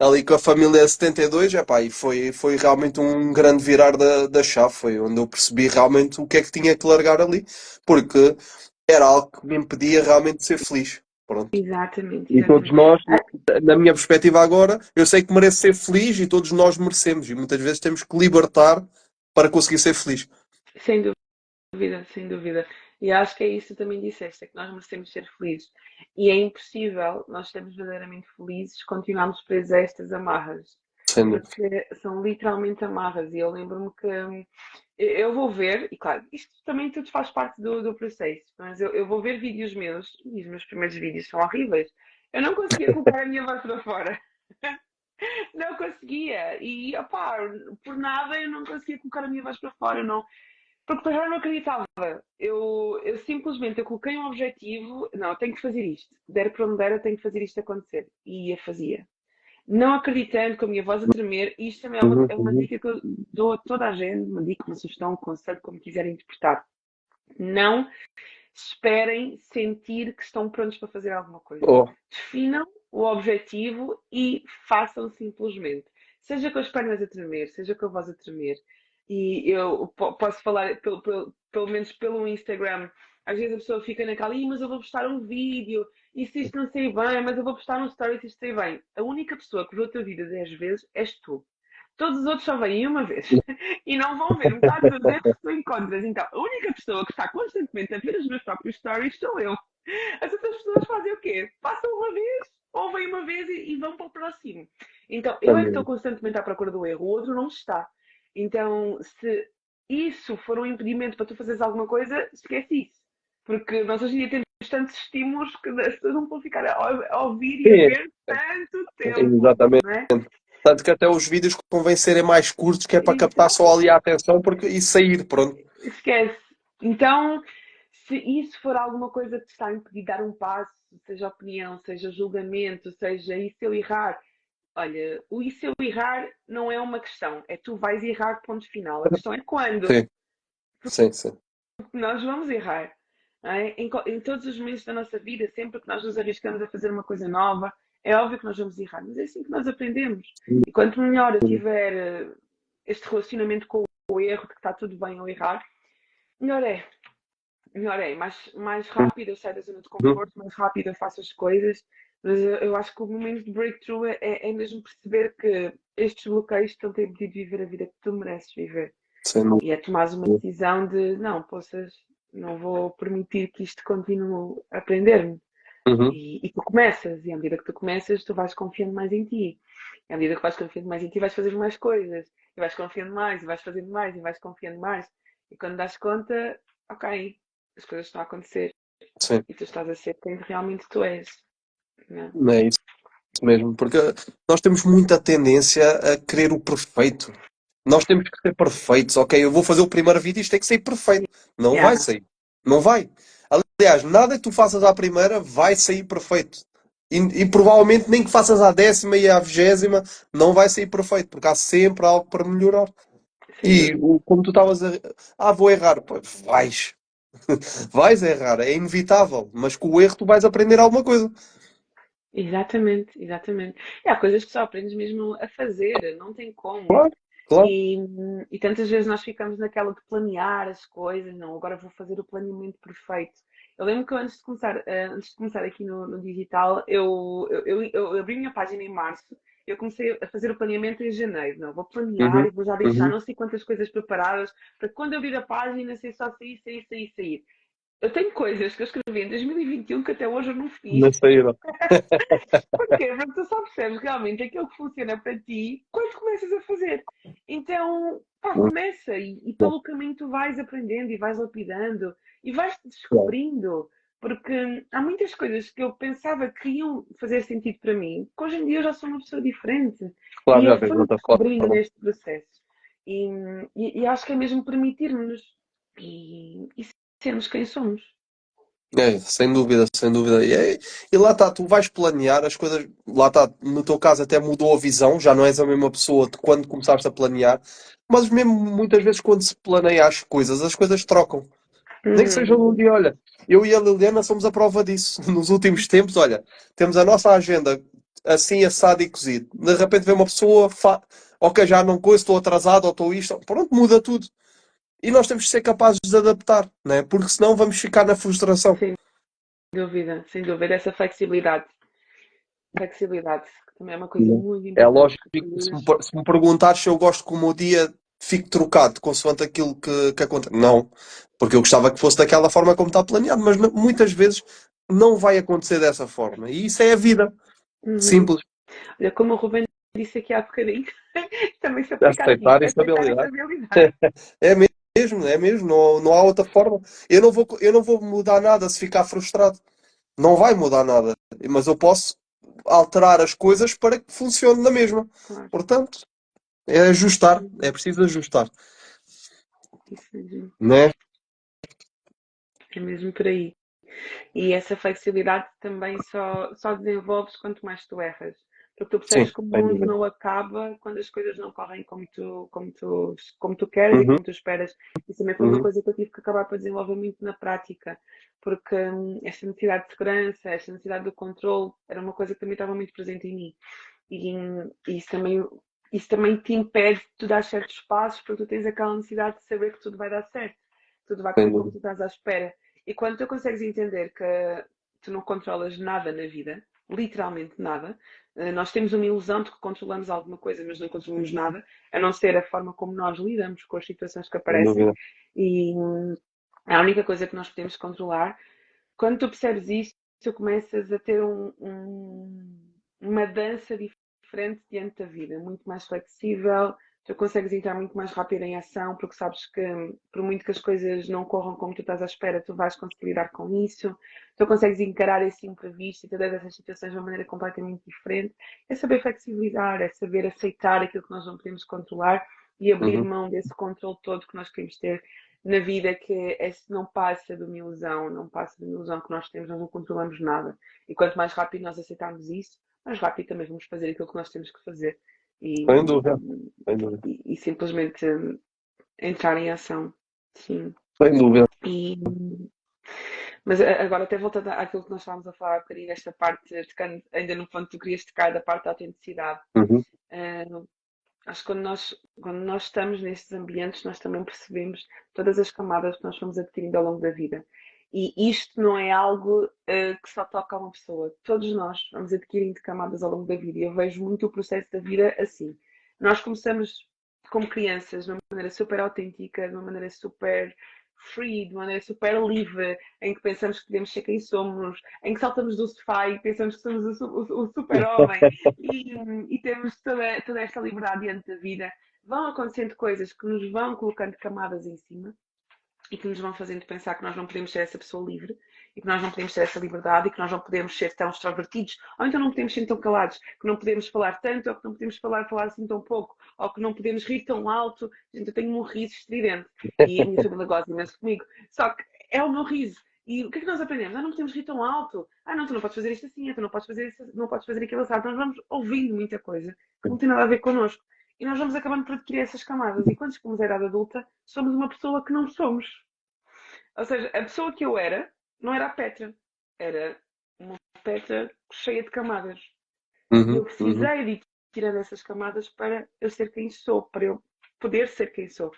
Ali com a família 72, epá, e foi realmente um grande virar da chave. Foi onde eu percebi realmente o que é que tinha que largar ali, porque era algo que me impedia realmente de ser feliz. Pronto. Exatamente, E todos exatamente. nós, Ah, na minha perspectiva agora, eu sei que mereço ser feliz e todos nós merecemos. E muitas vezes temos que libertar para conseguir ser feliz. sem dúvida, sem dúvida. E acho que é isso que tu também disseste, é que nós merecemos ser felizes. E é impossível nós sermos verdadeiramente felizes continuarmos presos a estas amarras. Sem dúvida. Porque são literalmente amarras. E eu lembro-me que eu vou ver, e claro, isto também tudo faz parte do processo, mas eu vou ver vídeos meus, e os meus primeiros vídeos são horríveis. Eu não conseguia colocar a minha voz para fora. Não conseguia. E, opá, por nada eu não conseguia colocar a minha voz para fora. Não, porque para já eu não acreditava. Eu simplesmente eu coloquei um objetivo. Não, eu tenho que fazer isto. Der para onde der, eu tenho que fazer isto acontecer. E a fazia. Não acreditando, com a minha voz a tremer. E isto também Uhum, é uma uhum. dica que eu dou a toda a gente. Uma dica, uma sugestão, um conselho, como quiserem interpretar. Não esperem sentir que estão prontos para fazer alguma coisa. Oh, Definam o objetivo e façam simplesmente. Seja com as pernas a tremer, seja com a voz a tremer. E eu posso falar, pelo menos pelo Instagram, às vezes a pessoa fica naquela, mas eu vou postar um vídeo, e se isto não sair bem, mas eu vou postar um story se isto sair bem. A única pessoa que viu a tua vida 10 vezes és tu. Todos os outros só vêm uma vez e não vão ver metade dos erros que tu encontras. Então, a única pessoa que está constantemente a ver os meus próprios stories sou eu. As outras pessoas fazem o quê? Passam uma vez, ouvem uma vez e vão para o próximo. Então, eu é que estou também. constantemente à procura do erro, o outro não está. Então, se isso for um impedimento para tu fazeres alguma coisa, esquece isso. Porque nós hoje em dia temos tantos estímulos que as pessoas não vão ficar a ouvir e a Sim, ver tanto tempo, exatamente. não é? Tanto que até os vídeos convém serem mais curtos, que é para captar só ali a Exato. atenção porque, e sair, pronto. Esquece. Então, se isso for alguma coisa que te está a impedir de dar um passo, seja opinião, seja julgamento, seja e se eu errar, olha, o e se eu errar não é uma questão, é tu vais errar, ponto final. A questão é quando, Sim, sim, sim. porque nós vamos errar. Não é? Em todos os momentos da nossa vida, sempre que nós nos arriscamos a fazer uma coisa nova, é óbvio que nós vamos errar, mas é assim que nós aprendemos. E quanto melhor eu tiver este relacionamento com o erro, de que está tudo bem ao errar, melhor é. Melhor é, mais rápido eu saio da zona de Uhum. conforto, mais rápido eu faço as coisas, mas eu acho que o momento de breakthrough é mesmo perceber que estes bloqueios estão-te a impedir de viver a vida que tu mereces viver. Sem dúvida. E é tomares uma decisão de, não, poças, não vou permitir que isto continue a prender-me. Uhum. E tu começas, e à medida que tu começas, tu vais confiando mais em ti. E à medida que vais confiando mais em ti, vais fazer mais coisas. E vais confiando mais, e vais fazendo mais, e vais confiando mais. E quando das conta, ok, as coisas estão a acontecer. Sim, E tu estás a ser quem realmente tu és. Né? é isso mesmo. Porque nós temos muita tendência a querer o perfeito. Nós temos que ser perfeitos, ok? Eu vou fazer o primeiro vídeo e isto tem que sair perfeito. Não vai Yeah, sair. Não vai. Aliás, nada que tu faças à primeira vai sair perfeito. E provavelmente nem que faças à 10ª e à 20ª não vai sair perfeito, porque há sempre algo para melhorar. sem E dúvida. como tu estavas a. Ah, vou errar. Pois vais. Vais errar, é inevitável. Mas com o erro tu vais aprender alguma coisa. Exatamente, exatamente. E há coisas que só aprendes mesmo a fazer, não tem como. Claro, claro. E, e tantas vezes nós ficamos naquela de planear as coisas, não, agora vou fazer o planeamento perfeito. Eu lembro que eu, antes de começar aqui no digital, eu abri a minha página em março, eu comecei a fazer o planeamento em janeiro. Não, vou planear Uhum, e vou já deixar uhum. não sei quantas coisas preparadas para quando eu abrir a página ser só sair, sair, sair, sair. eu tenho coisas que eu escrevi em 2021 que até hoje eu não Não fiz. saíram. Porquê? Porque tu só percebes realmente aquilo que funciona para ti quando começas a fazer. Então, pá, começa e pelo caminho tu vais aprendendo e vais lapidando e vais te Claro, descobrindo. Porque há muitas coisas que eu pensava que iam fazer sentido para mim, que hoje em dia eu já sou uma pessoa diferente. claro, E já é tens foi-me outra descobrindo forma. neste processo. E, e acho que é mesmo permitir-nos e sermos quem somos. É, sem dúvida, sem dúvida. E lá está, tu vais planear as coisas. Lá está, no teu caso até mudou a visão, já não és a mesma pessoa de quando começaste a planear. Mas mesmo muitas vezes quando se planeia as coisas trocam. Nem que seja Uhum. num dia, olha, eu e a Liliana somos a prova disso. Nos últimos tempos, olha, temos a nossa agenda assim assado e cozido. De repente vem uma pessoa, ok, já não coisa, estou atrasado ou estou isto. Pronto, muda tudo. E nós temos que ser capazes de adaptar, né? Porque senão vamos ficar na frustração. Sem dúvida, sem dúvida. Essa flexibilidade. Flexibilidade, que também é uma coisa Né? muito É importante lógico que que tu se me perguntares se eu gosto que o meu dia fique trocado consoante aquilo que acontece. Não, porque eu gostava que fosse daquela forma como está planeado, mas muitas vezes não vai acontecer dessa forma. E isso é a vida. Uhum. Simples. Olha, como o Ruben disse aqui há bocadinho, também se aplica aqui. Aceitar Aceitar instabilidade. estabilidade. É mesmo, é mesmo. Não, não há outra forma. Eu não vou mudar nada se ficar frustrado. Não vai mudar nada. Mas eu posso alterar as coisas para que funcione na mesma. Claro. Portanto, é ajustar. É Uhum. preciso ajustar. Isso mesmo. Né? É mesmo por aí. E essa flexibilidade também só desenvolves quanto mais tu erras. Porque tu Sim, percebes que o sem mundo dúvida. não acaba quando as coisas não correm como tu queres e Uhum, como tu esperas. Isso também foi uma uhum, coisa que eu tive que acabar por desenvolver muito na prática. Porque esta necessidade de segurança, esta necessidade do controle, era uma coisa que também estava muito presente em mim. E isso também te impede de tu dar certos passos porque tu tens aquela necessidade de saber que tudo vai dar certo. Tudo vai sem correr como dúvida. tu estás à espera. E quando tu consegues entender que tu não controlas nada na vida, literalmente nada, nós temos uma ilusão de que controlamos alguma coisa, mas não controlamos nada, a não ser a forma como nós lidamos com as situações que Sem aparecem. dúvida. E a única coisa que nós podemos controlar, quando tu percebes isto, tu começas a ter uma dança diferente diante da vida, muito mais flexível, tu consegues entrar muito mais rápido em ação, porque sabes que, por muito que as coisas não corram como tu estás à espera, tu vais conseguir lidar com isso, tu consegues encarar esse imprevisto e todas essas situações de uma maneira completamente diferente. É saber flexibilizar, é saber aceitar aquilo que nós não podemos controlar e abrir Uhum, mão desse controle todo que nós queremos ter na vida, que não passa de uma ilusão, não passa de uma ilusão que nós temos, nós não controlamos nada. E quanto mais rápido nós aceitarmos isso, mais rápido também vamos fazer aquilo que nós temos que fazer. E, sem dúvida. Sem dúvida. e simplesmente entrar em ação. Sim. Sem dúvida. E, mas agora até voltando àquilo que nós estávamos a falar um bocadinho, nesta parte, tocando ainda no ponto que tu querias tocar da parte da autenticidade. Uhum, Uh, Acho que quando nós estamos nestes ambientes, nós também percebemos todas as camadas que nós fomos adquirindo ao longo da vida. E isto não é algo que só toca a uma pessoa. Todos nós vamos adquirindo camadas ao longo da vida. E eu vejo muito o processo da vida assim. Nós começamos como crianças, de uma maneira super autêntica, de uma maneira super free, de uma maneira super livre, em que pensamos que podemos ser quem somos, em que saltamos do sofá e pensamos que somos o super-homem e, e temos toda esta liberdade diante da vida. Vão acontecendo coisas que nos vão colocando camadas em cima e que nos vão fazendo pensar que nós não podemos ser essa pessoa livre e que nós não podemos ter essa liberdade e que nós não podemos ser tão extrovertidos ou então não podemos ser tão calados, que não podemos falar tanto ou que não podemos falar assim tão pouco ou que não podemos rir tão alto. Gente, eu tenho um riso estridente e a minha família gosta imenso comigo, só que é o meu riso. E o que é que nós aprendemos? Não podemos rir tão alto. Não, tu não podes fazer isto assim, tu não podes fazer isso, não podes fazer aquilo assim. Então nós vamos ouvindo muita coisa que não tem nada a ver connosco. E nós vamos acabando por adquirir essas camadas. E quando chegamos à idade adulta, somos uma pessoa que não somos. Ou seja, a pessoa que eu era não era a Petra. Era uma Petra cheia de camadas. E eu uhum, uhum. precisei de ir tirando essas camadas para eu ser quem sou, para eu poder ser quem sou.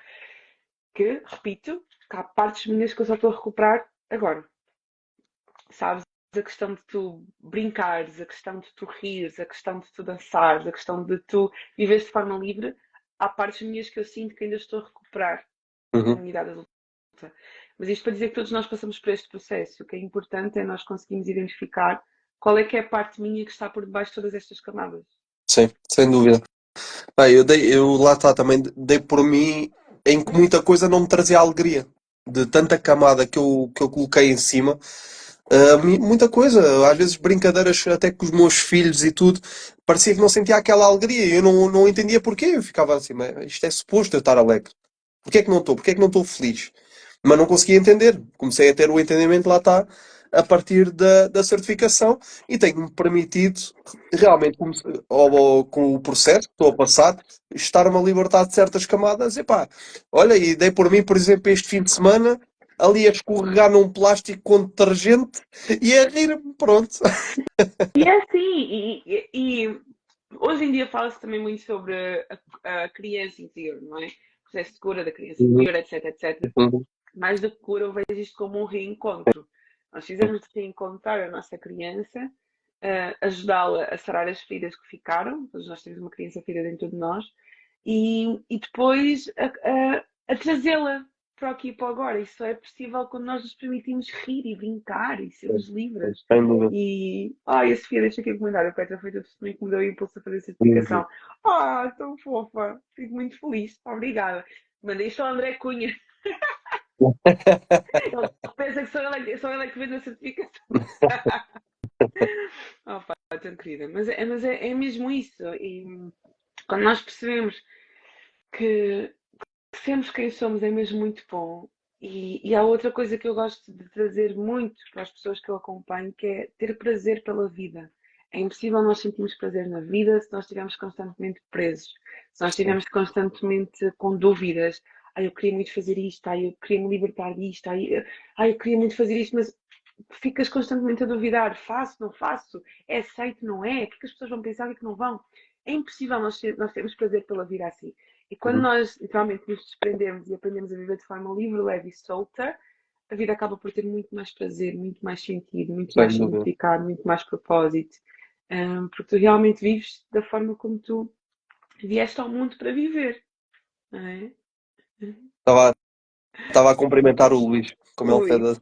Que, repito, que há partes minhas que eu só estou a recuperar agora. Sabes? A questão de tu brincares, a questão de tu rires, a questão de tu dançares, a questão de tu viveres de forma livre, há partes minhas que eu sinto que ainda estou a recuperar na Uhum. minha idade adulta. Mas isto para dizer que todos nós passamos por este processo. O que é importante é nós conseguirmos identificar qual é que é a parte minha que está por debaixo de todas estas camadas. Sim, sem dúvida. Eu lá está também, dei por mim em que muita coisa não me trazia alegria. De tanta camada que eu coloquei em cima, muita coisa, às vezes brincadeiras até com os meus filhos e tudo, parecia que não sentia aquela alegria e eu não entendia porquê. Eu ficava assim, mas isto é suposto eu estar alegre. Porquê é que não estou? Porquê é que não estou feliz? Mas não conseguia entender. Comecei a ter o entendimento, lá está, a partir da certificação e tenho-me permitido, realmente, com o processo que estou a passar, estar-me a libertar de certas camadas. Epá, olha, e dei por mim, por exemplo, este fim de semana, ali a escorregar num plástico com detergente e a rir-me, pronto. E é assim, e hoje em dia fala-se também muito sobre a criança interior, não é? O processo de cura da criança Uhum, interior, etc, etc. uhum, Mais do que cura, eu vejo isto como um reencontro. Nós fizemos de reencontrar a nossa criança, ajudá-la a sarar as feridas que ficaram, pois nós temos uma criança ferida dentro de nós, e depois a trazê-la para aqui e para o agora. Isso só é possível quando nós nos permitimos rir e brincar e sermos livres. sem dúvida. E, ai, a Sofia, deixa aqui um comentário. A Petra foi o testemunho que me deu o impulso a fazer a Uhum. certificação. Ah, tão fofa. Fico muito feliz. Obrigada. Mandei isto ao André Cunha. Ele pensa que sou ele é que vende a certificação. Oh, pá, tão querida. Mas é mesmo isso. E quando nós percebemos que sermos quem somos é mesmo muito bom. E há outra coisa que eu gosto de trazer muito para as pessoas que eu acompanho, que é ter prazer pela vida. É impossível nós sentirmos prazer na vida se nós estivermos constantemente presos, se nós estivermos constantemente com dúvidas. Ai, eu queria muito fazer isto, ai, eu queria me libertar disto, ai, eu queria muito fazer isto, mas ficas constantemente a duvidar: faço, não faço, é aceito, não é? O que é que as pessoas vão pensar, o que é que não vão? É impossível nós termos prazer pela vida assim. E quando Uhum. nós literalmente nos desprendemos e aprendemos a viver de forma livre, leve e solta, a vida acaba por ter muito mais prazer, muito mais sentido, muito mais Sem dúvida. significado, muito mais propósito. Porque tu realmente vives da forma como tu vieste ao mundo para viver, não é? Estava, estava a cumprimentar o Luís, como ele Luís.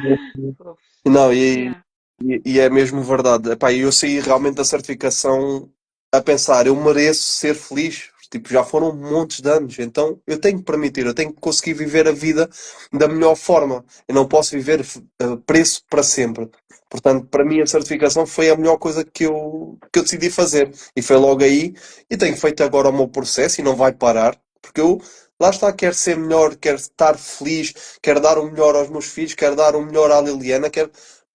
fez. Fofos. Não, Yeah. e é mesmo verdade. Epá, eu saí realmente da certificação a pensar, eu mereço ser feliz. Tipo, já foram montes de anos, então eu tenho que permitir, eu tenho que conseguir viver a vida da melhor forma. Eu não posso viver preço para sempre. Portanto, para mim a certificação foi a melhor coisa que eu decidi fazer. E foi logo aí, e tenho feito agora o meu processo e não vai parar, porque eu, lá está, quero ser melhor, quero estar feliz, quero dar o melhor aos meus filhos, quero dar o melhor à Liliana, quero.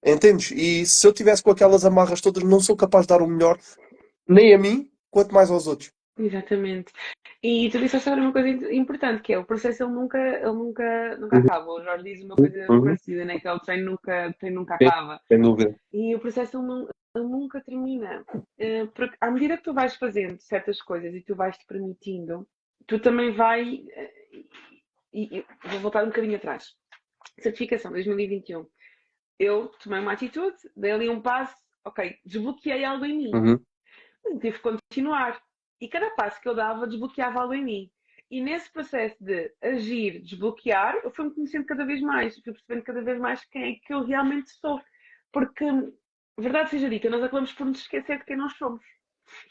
Entendes? E se eu tivesse com aquelas amarras todas, não sou capaz de dar o melhor nem a mim, quanto mais aos outros. Exatamente. E tu disseste agora uma coisa importante, que é o processo ele nunca Uhum, acaba. O Jorge diz uma coisa uhum. parecida, né? Que é o treino nunca Sim, acaba. sem dúvida. E o processo ele nunca termina. Porque à medida que tu vais fazendo certas coisas e tu vais te permitindo, tu também e vou voltar um bocadinho atrás. Certificação 2021. Eu tomei uma atitude, dei ali um passo, ok, desbloqueei algo em mim. Uhum. Tive que continuar. E cada passo que eu dava desbloqueava algo em mim. E nesse processo de agir, desbloquear, eu fui-me conhecendo cada vez mais, fui percebendo cada vez mais quem é que eu realmente sou. Porque, verdade seja dita, nós acabamos por nos esquecer de quem nós somos.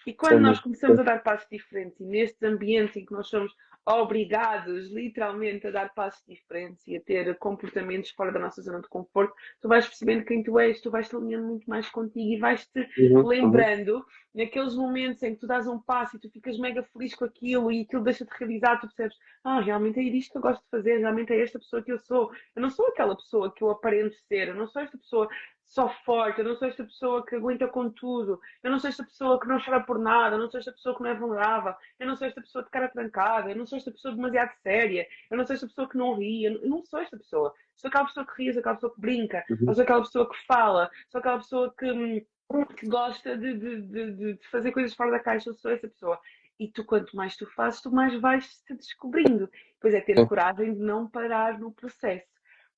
E quando Sem nós dúvida. começamos a dar passos diferentes, e nestes ambientes em que nós somos obrigados, literalmente, a dar passos diferentes e a ter comportamentos fora da nossa zona de conforto, tu vais percebendo quem tu és, tu vais te alinhando muito mais contigo e vais-te Uhum, uhum, lembrando, naqueles momentos em que tu dás um passo e tu ficas mega feliz com aquilo e aquilo deixa-te realizar, tu percebes: realmente é isto que eu gosto de fazer, realmente é esta pessoa que eu sou. Eu não sou aquela pessoa que eu aparento ser, eu não sou esta pessoa só forte, eu não sou esta pessoa que aguenta com tudo, eu não sou esta pessoa que não chora por nada, eu não sou esta pessoa que não é vulnerável, eu não sou esta pessoa de cara trancada, eu não sou esta pessoa demasiado séria, eu não sou esta pessoa que não ri, eu não sou esta pessoa. Sou aquela pessoa que ri, sou aquela pessoa que brinca, uhum, sou aquela pessoa que fala, sou aquela pessoa que gosta de fazer coisas fora da caixa, eu sou essa pessoa. E tu, quanto mais tu fazes, tu mais vais-te descobrindo. Pois é, ter sim, coragem de não parar no processo.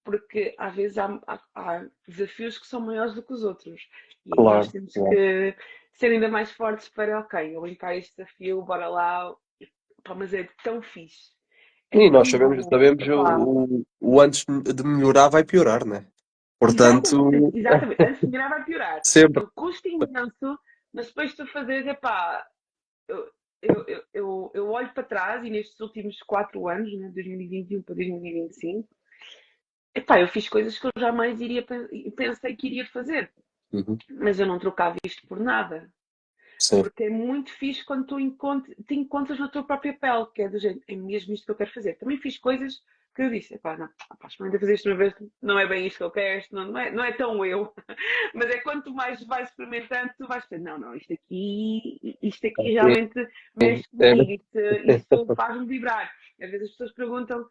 Porque às vezes há desafios que são maiores do que os outros. E aí nós claro, temos claro. que ser ainda mais fortes para, ok, eu encaro este desafio, bora lá. Pá, mas é tão fixe. É E nós tão sabemos, bom. sabemos Epá, o antes de melhorar vai piorar, né? exatamente, Portanto, exatamente. Antes de melhorar vai piorar. sempre. Aquilo custa imenso, mas depois tu fazes, epá, eu, eu olho para trás e nestes últimos 4 anos, né, 2021 para 2025, epá, eu fiz coisas que eu jamais iria pensei que iria fazer, Uhum. mas eu não trocava isto por nada. Sim. Porque é muito fixe quando tu te encontras na tua própria pele, que é do jeito, é mesmo isto que eu quero fazer. Também fiz coisas que eu disse, pá, não, pá, experimenta fazer isto uma vez, não é bem isto que eu quero, isto não é tão eu. Mas é quanto mais vais experimentando, tu vais pensar, não, não, isto aqui realmente Sim, mexe é, comigo, isto faz-me vibrar. Às vezes as pessoas perguntam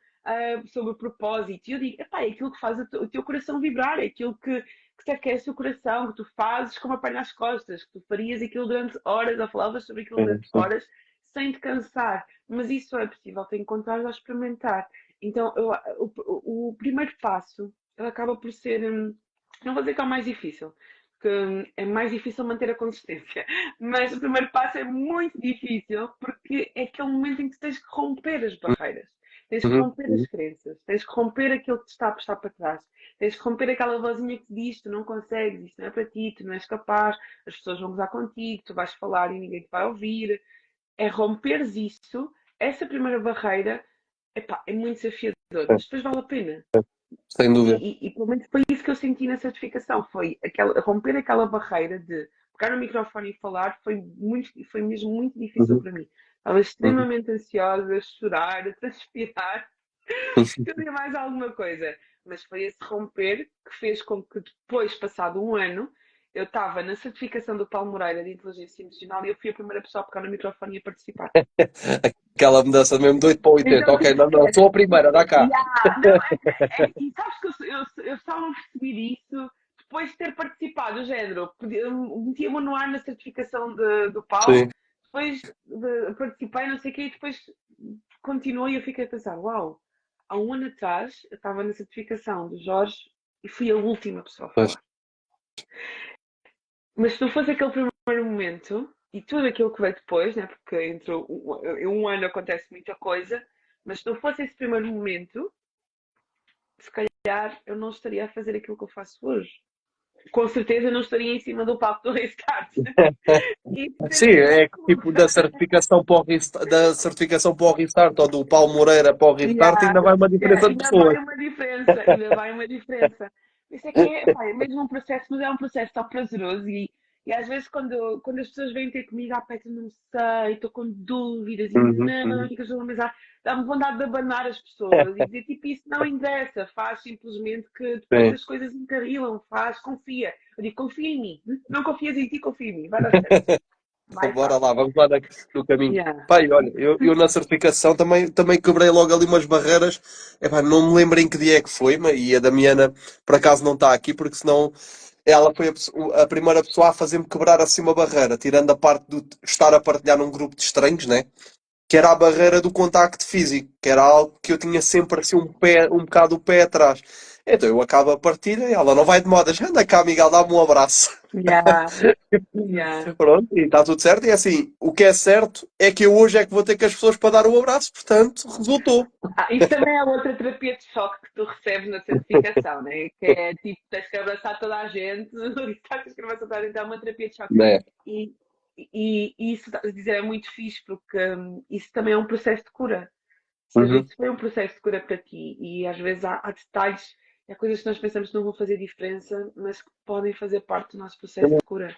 sobre o propósito, e eu digo, epá, é aquilo que faz o teu coração vibrar, é aquilo que te aquece o coração, que tu fazes com uma palha nas costas, que tu farias aquilo durante horas, ou falavas sobre aquilo sim, durante sim. horas, sem te cansar. Mas isso é possível, te encontrar a experimentar. Então, o primeiro passo, ele acaba por ser, não vou dizer que é o mais difícil, que é mais difícil manter a consistência, mas o primeiro passo é muito difícil, porque é aquele momento em que tens que romper as barreiras. Tens que Uhum, romper as uhum. crenças, tens que romper aquilo que te está a puxar para trás. Tens que romper aquela vozinha que te diz: tu não consegues, isto não é para ti, tu não és capaz, as pessoas vão gozar contigo, tu vais falar e ninguém te vai ouvir. É romperes isso, essa primeira barreira, epá, é muito desafiador, Sim, mas depois vale a pena. sem dúvida. E pelo menos foi isso que eu senti na certificação, foi romper aquela barreira de pegar no microfone e falar, foi mesmo muito difícil Uhum, para mim. Estava uhum. extremamente ansiosa, a chorar, a transpirar, queria mais alguma coisa. Mas foi esse romper que fez com que depois, passado um ano, eu estava na certificação do Paulo Moreira de Inteligência Emocional e eu fui a primeira pessoa a pegar no microfone e a participar. Aquela mudança mesmo doido para 80. Então, Ok, tipo, não, não, esquece. sou a primeira, dá cá. Não, e sabes que eu só não percebi isso depois de ter participado, o género. Metia-me no ar na certificação do Paulo, Sim. depois participei, não sei o quê, e depois continuou e eu fiquei a pensar: uau, há um ano atrás eu estava na certificação do Jorge e fui a última pessoa a Pois. falar. Mas se não fosse aquele primeiro momento e tudo aquilo que veio depois, né, porque em um ano acontece muita coisa, mas se não fosse esse primeiro momento, se calhar eu não estaria a fazer aquilo que eu faço hoje. Com certeza não estaria em cima do palco do Restart. Isso Sim, tens a é que tipo certeza. da certificação para o Restart ou do Paulo Moreira para o Restart Yeah, ainda vai uma yeah, diferença de ainda vai pessoas. uma diferença, ainda vai uma diferença. Isso é que é, pá, é mesmo um processo, mas é um processo tão prazeroso e às vezes quando as pessoas vêm ter comigo, Petra, não sei, estou com dúvidas e Uhum, não, uhum. e que eu estou a pensar, dá-me vontade de abanar as pessoas e dizer, tipo, isso não interessa, faz simplesmente que depois Sim. as coisas encarrilam, faz, confia. Eu digo, confia em mim, não confias em ti, confia em mim, vai dar certo. Então, Vai, bora faz. lá, vamos lá no caminho. Yeah. Pai, olha, eu na certificação também quebrei logo ali umas barreiras. Epá, não me lembro em que dia é que foi, e a Damiana por acaso não está aqui, porque senão ela foi a primeira pessoa a fazer-me quebrar assim uma barreira, tirando a parte de estar a partilhar num grupo de estranhos, né? Que era a barreira do contacto físico, que era algo que eu tinha sempre assim um bocado o pé atrás. Então eu acabo a partilha e ela não vai de modas, anda cá, Miguel, dá-me um abraço. Yeah. Yeah. Pronto, e está tudo certo. E assim, o que é certo é que eu hoje é que vou ter com as pessoas para dar o abraço, portanto, resultou. Isso também é outra terapia de choque que tu recebes na certificação, né? Que é tipo, tens que abraçar toda a gente, tens que abraçar toda a gente, é uma terapia de choque. Né? E, e isso, a dizer, é muito fixe, porque isso também é um processo de cura. Ou seja, Uhum. isso foi um processo de cura para ti. E às vezes há detalhes, há coisas que nós pensamos que não vão fazer diferença, mas que podem fazer parte do nosso processo de cura.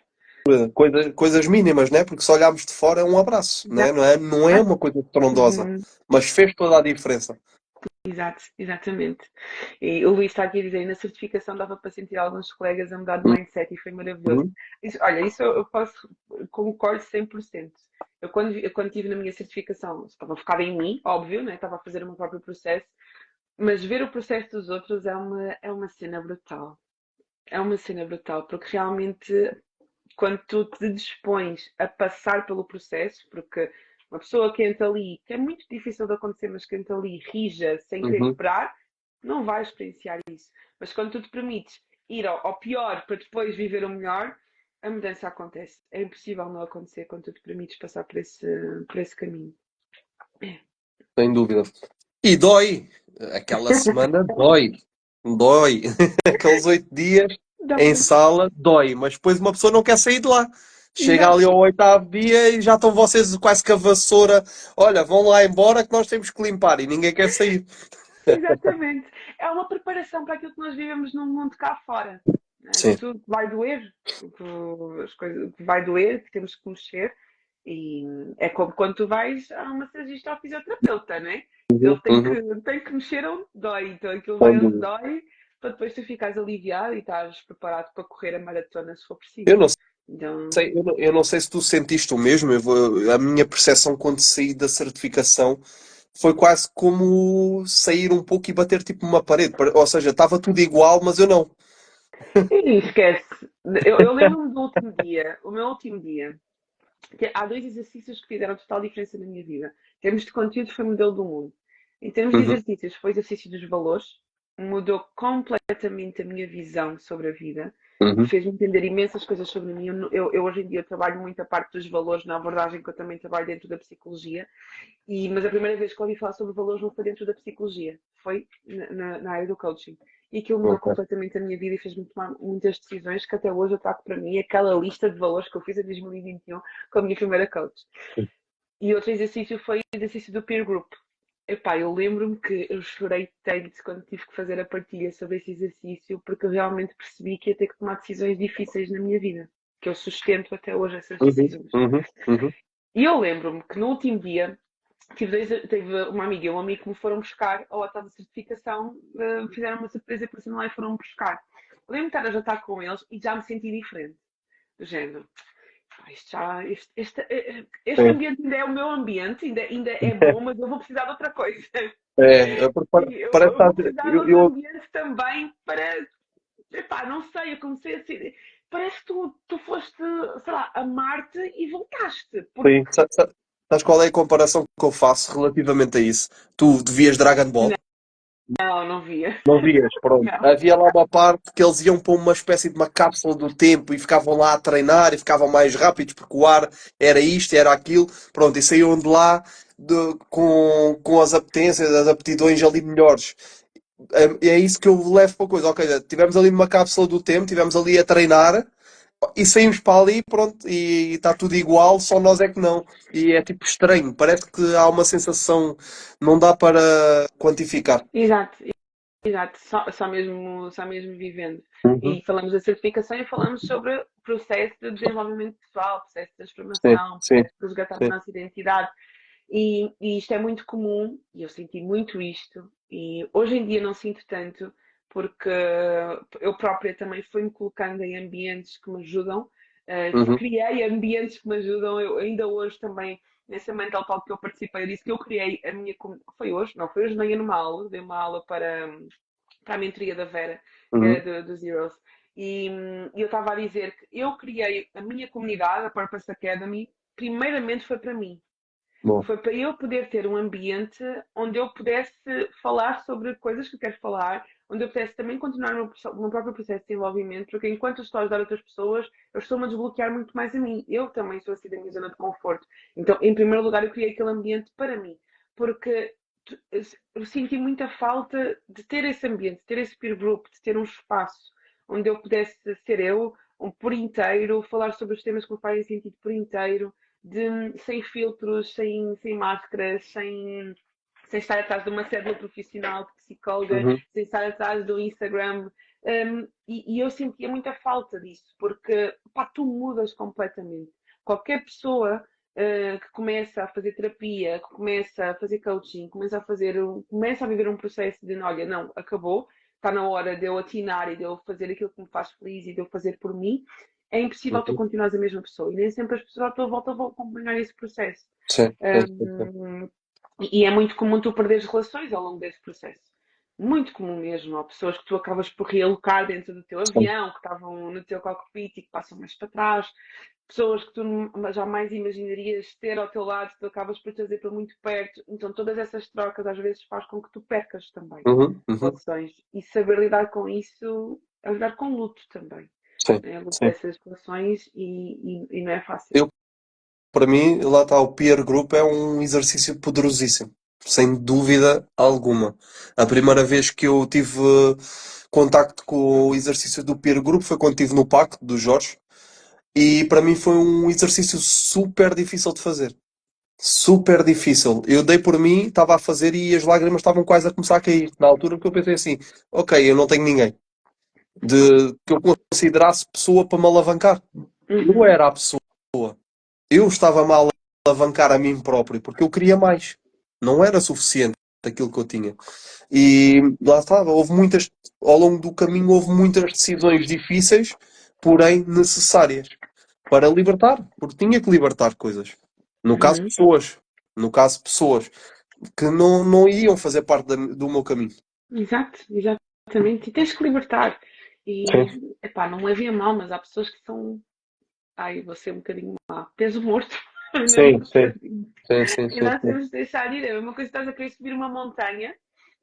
Coisas mínimas, né? Porque se olharmos de fora é um abraço, né? Exato. Não é uma coisa estrondosa, Uhum. mas fez toda a diferença. Exato, exatamente. E o Luís está aqui a dizer, na certificação dava para sentir alguns colegas a mudar de mindset e foi maravilhoso. Uhum. Olha, isso eu posso, concordo 100%. Eu quando estive na minha certificação, estava focada em mim, óbvio, né? Estava a fazer o meu próprio processo, mas ver o processo dos outros é uma cena brutal. É uma cena brutal, porque realmente quando tu te dispões a passar pelo processo, porque uma pessoa que entra ali, que é muito difícil de acontecer, mas que entra ali rija, sem querer Uhum. cooperar, não vai experienciar isso. Mas quando tu te permites ir ao pior para depois viver o melhor, a mudança acontece. É impossível não acontecer quando tu te permites passar por esse caminho. Sem dúvida. E dói. Aquela semana dói. Dói. Aqueles 8 dias Dá em para... sala dói. Mas depois uma pessoa não quer sair de lá. Chega ali Exato, ao 8º dia e já estão vocês quase com a vassoura. Olha, vão lá embora que nós temos que limpar e ninguém quer sair. exatamente. É uma preparação para aquilo que nós vivemos no mundo cá fora. Né? Sim. Tudo vai doer, as coisas vai doer, que temos que mexer. E é como quando tu vais a um massagista ou fisioterapeuta, né? Ele Uhum. tem que mexer onde dói, então aquilo Sem vai onde dúvida. dói, para depois tu ficares aliviado e estás preparado para correr a maratona se for preciso. Eu não Então, sei, eu não sei se tu sentiste o mesmo. A minha percepção quando saí da certificação foi quase como sair um pouco e bater tipo uma parede. Ou seja, estava tudo igual, mas eu não. e esquece. Eu lembro-me do último dia, o meu último dia. Há dois exercícios que fizeram total diferença na minha vida. Em termos de conteúdo, foi o modelo do mundo. Em termos de Uhum, exercícios, foi o exercício dos valores. Mudou completamente a minha visão sobre a vida. uhum, Fez-me entender imensas coisas sobre mim. Eu hoje em dia trabalho muito a parte dos valores na abordagem que eu também trabalho dentro da psicologia. Mas a primeira vez que ouvi falar sobre valores não foi dentro da psicologia, foi na área do coaching. E aquilo mudou ok. completamente a minha vida e fez-me tomar muitas decisões que até hoje eu trago para mim aquela lista de valores que eu fiz em 2021 com a minha primeira coach. E outro exercício foi o exercício do peer group. Epá, eu lembro-me que eu chorei tanto quando tive que fazer a partilha sobre esse exercício porque eu realmente percebi que ia ter que tomar decisões difíceis na minha vida, que eu sustento até hoje essas Uhum, decisões. uhum, uhum, E eu lembro-me que no último dia tive uma amiga e um amigo que me foram buscar ao hotel de certificação, fizeram uma surpresa por cima lá e foram-me buscar. Lembro-me de estar a jantar com eles e já me senti diferente. Do género, este sim. ambiente ainda é o meu ambiente, ainda é bom, mas eu vou precisar de outra coisa. Porque E parece eu vou que precisar de outro ambiente também para. Epá, não sei, eu comecei a ser. Parece que tu foste, sei lá, a Marte e voltaste. Porque. sim. Sabes qual é a comparação que eu faço relativamente a isso? Tu devias Dragon Ball? Não, não via. Não vias, pronto. Não. Havia lá uma parte que eles iam para uma espécie de uma cápsula do tempo e ficavam lá a treinar e ficavam mais rápidos porque o ar era isto, era aquilo. Pronto, e saíam de lá com as apetências, as aptidões ali melhores. É isso que eu levo para a coisa. Ok, estivemos ali numa cápsula do tempo, estivemos ali a treinar e saímos para ali, pronto, e está tudo igual, só nós é que não. E é tipo estranho, parece que há uma sensação, não dá para quantificar. Exato, exato. Só mesmo vivendo. Uhum. E falamos da certificação e falamos sobre o processo de desenvolvimento pessoal, processo de Sim, transformação, sim, processo de resgatar a sim. nossa identidade. E isto é muito comum, e eu senti muito isto, e hoje em dia não sinto tanto, porque eu própria também fui-me colocando em ambientes que me ajudam, Uhum, criei ambientes que me ajudam, eu ainda hoje também, nessa Mental Talk que eu participei, eu disse que eu criei a minha, foi hoje, não, foi hoje de manhã numa aula, dei uma aula para a mentoria da Vera, que uhum. era do Zeros, e eu estava a dizer que eu criei a minha comunidade, a Purpose Academy, primeiramente foi para mim. Bom. Foi para eu poder ter um ambiente onde eu pudesse falar sobre coisas que eu quero falar, onde eu pudesse também continuar o meu próprio processo de desenvolvimento, porque enquanto eu estou a ajudar outras pessoas, eu estou-me a desbloquear muito mais a mim. Eu também sou assim da minha zona de conforto. Então, em primeiro lugar, eu criei aquele ambiente para mim, porque eu senti muita falta de ter esse ambiente, de ter esse peer group, de ter um espaço onde eu pudesse ser eu, por inteiro, falar sobre os temas que me fazem sentido por inteiro sem filtros, sem máscaras, sem estar atrás de uma cédula profissional de psicóloga, Uhum, sem estar atrás do Instagram. E eu sentia muita falta disso, porque pá, tu mudas completamente. Qualquer pessoa que começa a fazer terapia, que começa a fazer coaching, começa a viver um processo de olha, não, acabou, está na hora de eu atinar e de eu fazer aquilo que me faz feliz e de eu fazer por mim, é impossível tu uhum. continuares a mesma pessoa. E nem sempre as pessoas à tua volta vão acompanhar esse processo. Sim, sim, sim, sim. Um, e é muito comum tu perderes relações ao longo desse processo. Muito comum mesmo. Há pessoas que tu acabas por realocar dentro do teu Sim. avião, que estavam no teu cockpit e que passam mais para trás. Pessoas que tu jamais imaginarias ter ao teu lado, tu acabas por trazer para muito perto. Então, todas essas trocas às vezes faz com que tu percas também Uhum, uhum. relações. E saber lidar com isso é lidar com luto também. Sim, Né? Luto sim. dessas relações e não é fácil. Eu, para mim, lá está, o peer group é um exercício poderosíssimo. sem dúvida alguma. A primeira vez que eu tive contacto com o exercício do peer group foi quando estive no Pacto do Jorge. E para mim foi um exercício super difícil de fazer. Super difícil. Eu dei por mim, estava a fazer e as lágrimas estavam quase a começar a cair. Na altura porque eu pensei assim, ok, eu não tenho ninguém que eu considerasse pessoa para me alavancar. Eu Uhum, era a pessoa. Eu estava-me a alavancar a mim próprio porque eu queria mais. Não era suficiente aquilo que eu tinha. E lá estava, ao longo do caminho houve muitas decisões difíceis, porém necessárias, para libertar, porque tinha que libertar coisas. No caso, uhum. pessoas. No caso, pessoas que não iam fazer parte do meu caminho. Exato, exatamente. E tens que libertar. Sim, E, epá, não levem a mal, mas há pessoas que são. Ai, vou ser um bocadinho má. Peso morto na sim, nossa sim, vida. sim, sim, E sim, nós sim. temos de deixar ir. É uma coisa que estás a querer subir uma montanha.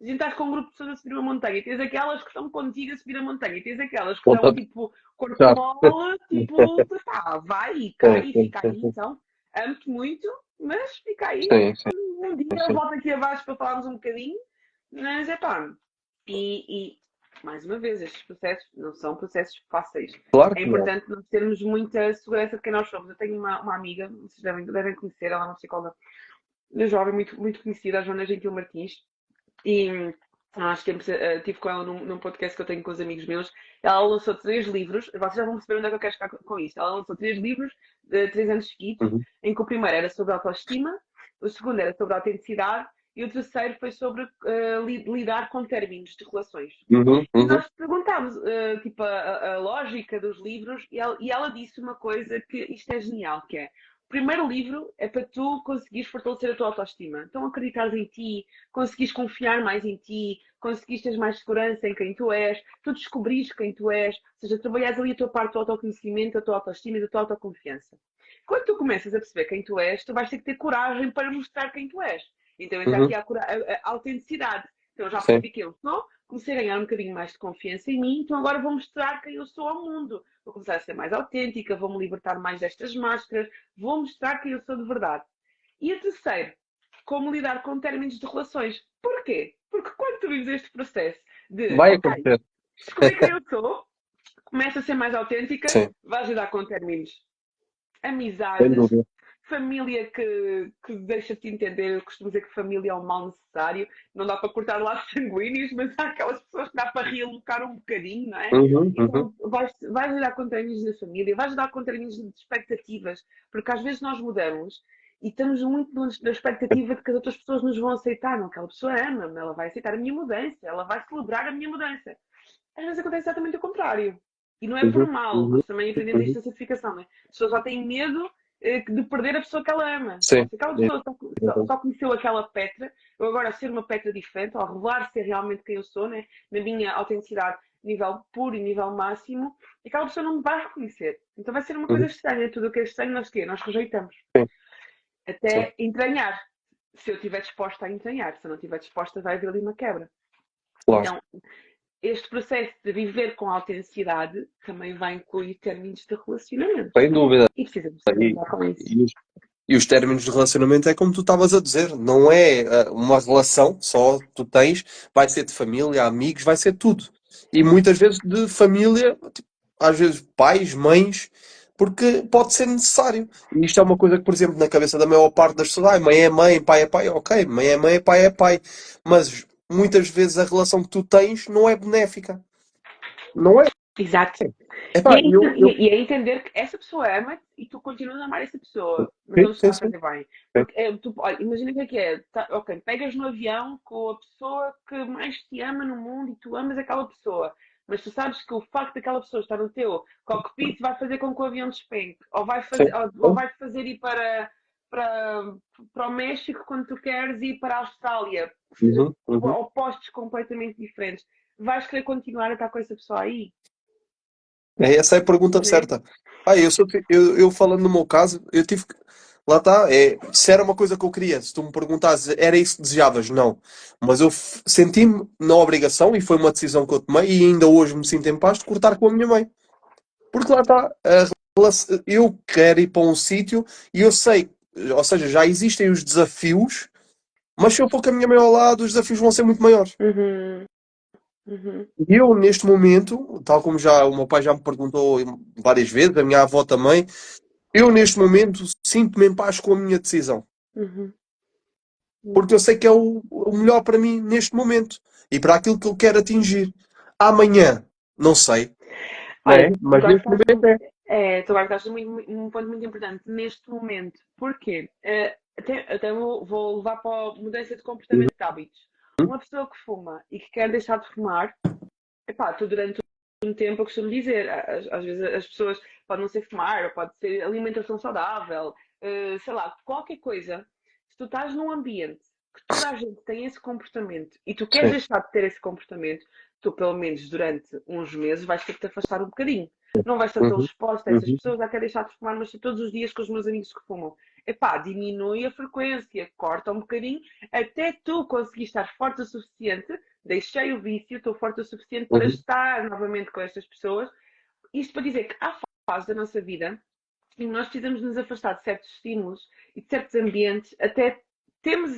A gente estás com um grupo de pessoas a subir uma montanha. E tens aquelas que estão contigo a subir a montanha. E tens aquelas que Volta estão a tipo corpo puxar. mole, tipo, pá, vai e Sim, cai e sim, fica sim, aí. sim. Então, amo-te muito, mas fica aí. Sim, sim, Um dia sim. volto aqui abaixo para falarmos um bocadinho. Mas é pá. E, mais uma vez, estes processos não são processos fáceis. Claro É que não. importante nós termos muita segurança de quem nós somos. Eu tenho uma amiga, vocês devem conhecer, ela é uma psicóloga uma jovem muito conhecida, a Joana Gentil Martins, e acho que estive com ela num podcast que eu tenho com os amigos meus. Ela lançou 3 livros, vocês já vão perceber onde é que eu quero chegar com isto. Ela lançou 3 livros de 3 anos seguidos, Uhum, em que o primeiro era sobre autoestima, o segundo era sobre autenticidade e o terceiro foi sobre lidar com términos de relações. uhum, E uhum, nós perguntámos, tipo, a lógica dos livros, e ela disse uma coisa que isto é genial, que é, o primeiro livro é para tu conseguires fortalecer a tua autoestima. Então acreditares em ti, conseguires confiar mais em ti, conseguires ter mais segurança em quem tu és, tu descobrires quem tu és, ou seja, trabalhares ali a tua parte do autoconhecimento, da tua autoestima e da tua autoconfiança. Quando tu começas a perceber quem tu és, tu vais ter que ter coragem para mostrar quem tu és. Então entra aqui uhum. a autenticidade. Então eu já Sim. percebi quem eu sou, comecei a ganhar um bocadinho mais de confiança em mim, então agora vou mostrar quem eu sou ao mundo. Vou começar a ser mais autêntica, vou-me libertar mais destas máscaras, vou mostrar quem eu sou de verdade. E a terceira, como lidar com términos de relações. Porquê? Porque quando tu vives este processo de, Vai ok, acontecer. descobri quem eu sou, começo a ser mais autêntica, Sim, vais lidar com términos. sem Amizades, dúvida. família que deixa-te entender. Eu costumo dizer que família é um mal necessário. Não dá para cortar laços sanguíneos, mas há aquelas pessoas que dá para realocar um bocadinho, não é? Uhum, uhum, Então vais lidar com términos da família, vais lidar com términos de expectativas, porque às vezes nós mudamos e estamos muito na expectativa de que as outras pessoas nos vão aceitar. Não, aquela pessoa ama-me, ela vai aceitar a minha mudança, ela vai celebrar a minha mudança. Às vezes acontece exatamente o contrário. E não é por uhum, mal, uhum, nós também aprendemos uhum. isto na certificação, não é? As pessoas já têm medo de perder a pessoa que ela ama. Sim, Se aquela pessoa só exatamente. conheceu aquela Petra, eu agora ser uma Petra diferente, ou revelar ser realmente quem eu sou, né? Na minha autenticidade, nível puro e nível máximo, aquela pessoa não me vai reconhecer. Então vai ser uma coisa Uhum, estranha. Tudo o que é estranho, nós rejeitamos. sim, sim, Até entranhar. Se eu estiver disposta a entranhar, se eu não estiver disposta, vai haver ali uma quebra. claro. Então, este processo de viver com autenticidade também vai incluir términos de relacionamento. Sem dúvida. E precisamos saber E, lidar com isso. e, os, e os términos de relacionamento é como tu estavas a dizer, não é uma relação só tu tens, vai ser de família, amigos, vai ser tudo. E muitas vezes de família, tipo, às vezes pais, mães, porque pode ser necessário. E isto é uma coisa que, por exemplo, na cabeça da maior parte das pessoas, mãe é mãe, pai é pai, ok, mãe é mãe, pai é pai. Mas muitas vezes a relação que tu tens não é benéfica. Não é. Exato. E Epá, é, e é entender que essa pessoa ama e tu continuas a amar essa pessoa, mas sim, não sim, está a sim, fazer bem. sim. Porque olha, imagina o que é. Tá, ok, pegas no avião com a pessoa que mais te ama no mundo e tu amas aquela pessoa. Mas tu sabes que o facto daquela pessoa estar no teu cockpit vai fazer com que o avião despenque. Ou vai fazer, Sim. ou vai te fazer ir para, para o México quando tu queres ir para a Austrália. Uhum, uhum. Opostos completamente diferentes. Vais querer continuar a estar com essa pessoa aí? Essa é a pergunta Né? certa. Eu falando no meu caso, eu tive que. Lá está, se era uma coisa que eu queria, se tu me perguntasses, era isso que desejavas? Não. Mas eu senti-me na obrigação, e foi uma decisão que eu tomei, e ainda hoje me sinto em paz de cortar com a minha mãe. Porque lá está, eu quero ir para um sítio e eu sei, ou seja, já existem os desafios Mas se eu for com a minha mãe ao lado, os desafios vão ser muito maiores. Uhum. Uhum. E eu, neste momento, tal como já o meu pai já me perguntou várias vezes, a minha avó também, eu, neste momento, sinto-me em paz com a minha decisão. Uhum. Porque eu sei que é o melhor para mim neste momento e para aquilo que eu quero atingir. Amanhã, não sei, não Olha, é? Mas neste momento é. tu agora estás um ponto muito importante neste momento. Porquê? Até vou levar para a mudança de comportamento de hábitos. Uma pessoa que fuma e que quer deixar de fumar, epá, tu durante um tempo, eu costumo dizer, às vezes as pessoas podem não ser fumar, ou pode ser alimentação saudável, sei lá, qualquer coisa. Se tu estás num ambiente que toda a gente tem esse comportamento e tu queres Sim. deixar de ter esse comportamento, tu pelo menos durante uns meses vais ter que te afastar um bocadinho. Não vais estar tão Uhum, exposto a essas uhum, pessoas a querer deixar de fumar, mas estou todos os dias com os meus amigos que fumam. Epá, diminui a frequência, corta um bocadinho, até tu conseguir estar forte o suficiente, deixei o vício, estou forte o suficiente para uhum, estar novamente com estas pessoas. Isto para dizer que há fases da nossa vida em que nós precisamos nos afastar de certos estímulos e de certos ambientes, até temos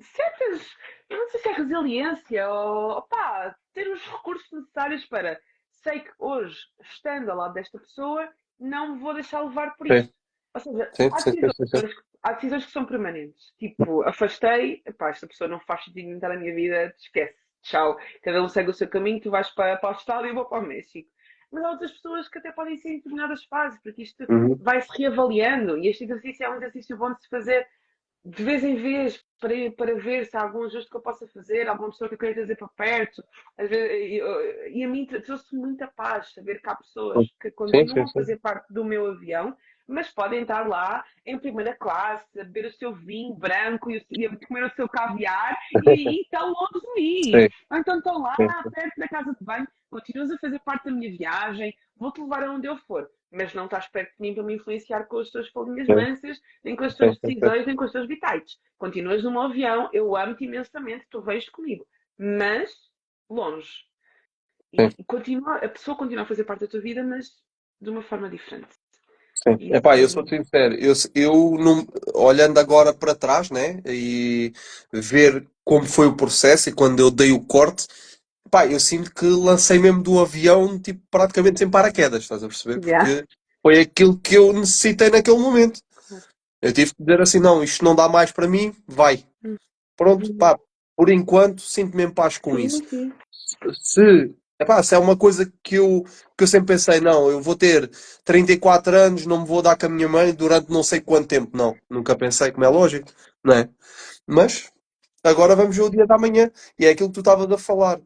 certas, eu não sei se é resiliência ou opá, ter os recursos necessários para sei que hoje, estando ao lado desta pessoa, não me vou deixar levar por sim, isto. Ou seja, sim, sim, sim, sim, sim. há decisões que são permanentes. Tipo, afastei, epá, esta pessoa não faz sentido estar na minha vida, esquece, tchau. Cada um segue o seu caminho, tu vais para a Austrália e eu vou para o México. Mas há outras pessoas que até podem ser em determinadas fases, porque isto Uhum, vai-se reavaliando e este exercício é um exercício bom de se fazer de vez em vez para ver se há algum ajuste que eu possa fazer, alguma pessoa que eu queira trazer para perto. E a mim trouxe muita paz saber que há pessoas que sim, sim, continuam a sim. fazer parte do meu avião, mas podem estar lá em primeira classe, a beber o seu vinho branco e a comer o seu caviar e estão longe de mim. Sim, Ou então estão lá sim, perto da casa de banho, continuas a fazer parte da minha viagem, vou-te levar aonde eu for. Mas não estás perto de mim para me influenciar com as tuas folhinhas sim, mansas, nem com as sim, tuas sim, sim, decisões, nem com os teus vitais. Continuas no meu avião, eu amo-te imensamente, tu vens comigo. Mas longe. sim. E continua, a pessoa continua a fazer parte da tua vida, mas de uma forma diferente. Sim. Epá, eu sou Isso. sincero, eu não, olhando agora para trás, né, e ver como foi o processo e quando eu dei o corte, epá, eu sinto que lancei mesmo do avião, tipo, praticamente sem paraquedas, estás a perceber? Yeah. Porque foi aquilo que eu necessitei naquele momento. Eu tive que dizer assim, não, isto não dá mais para mim, vai. Pronto, Uhum. pá, por enquanto sinto-me em paz com Sim, isso. sim. Se é uma coisa que eu sempre pensei, não, eu vou ter 34 anos, não me vou dar com a minha mãe durante não sei quanto tempo. Não, nunca pensei, como é lógico, não é? Mas agora vamos ver o dia da manhã e é aquilo que tu estavas a falar.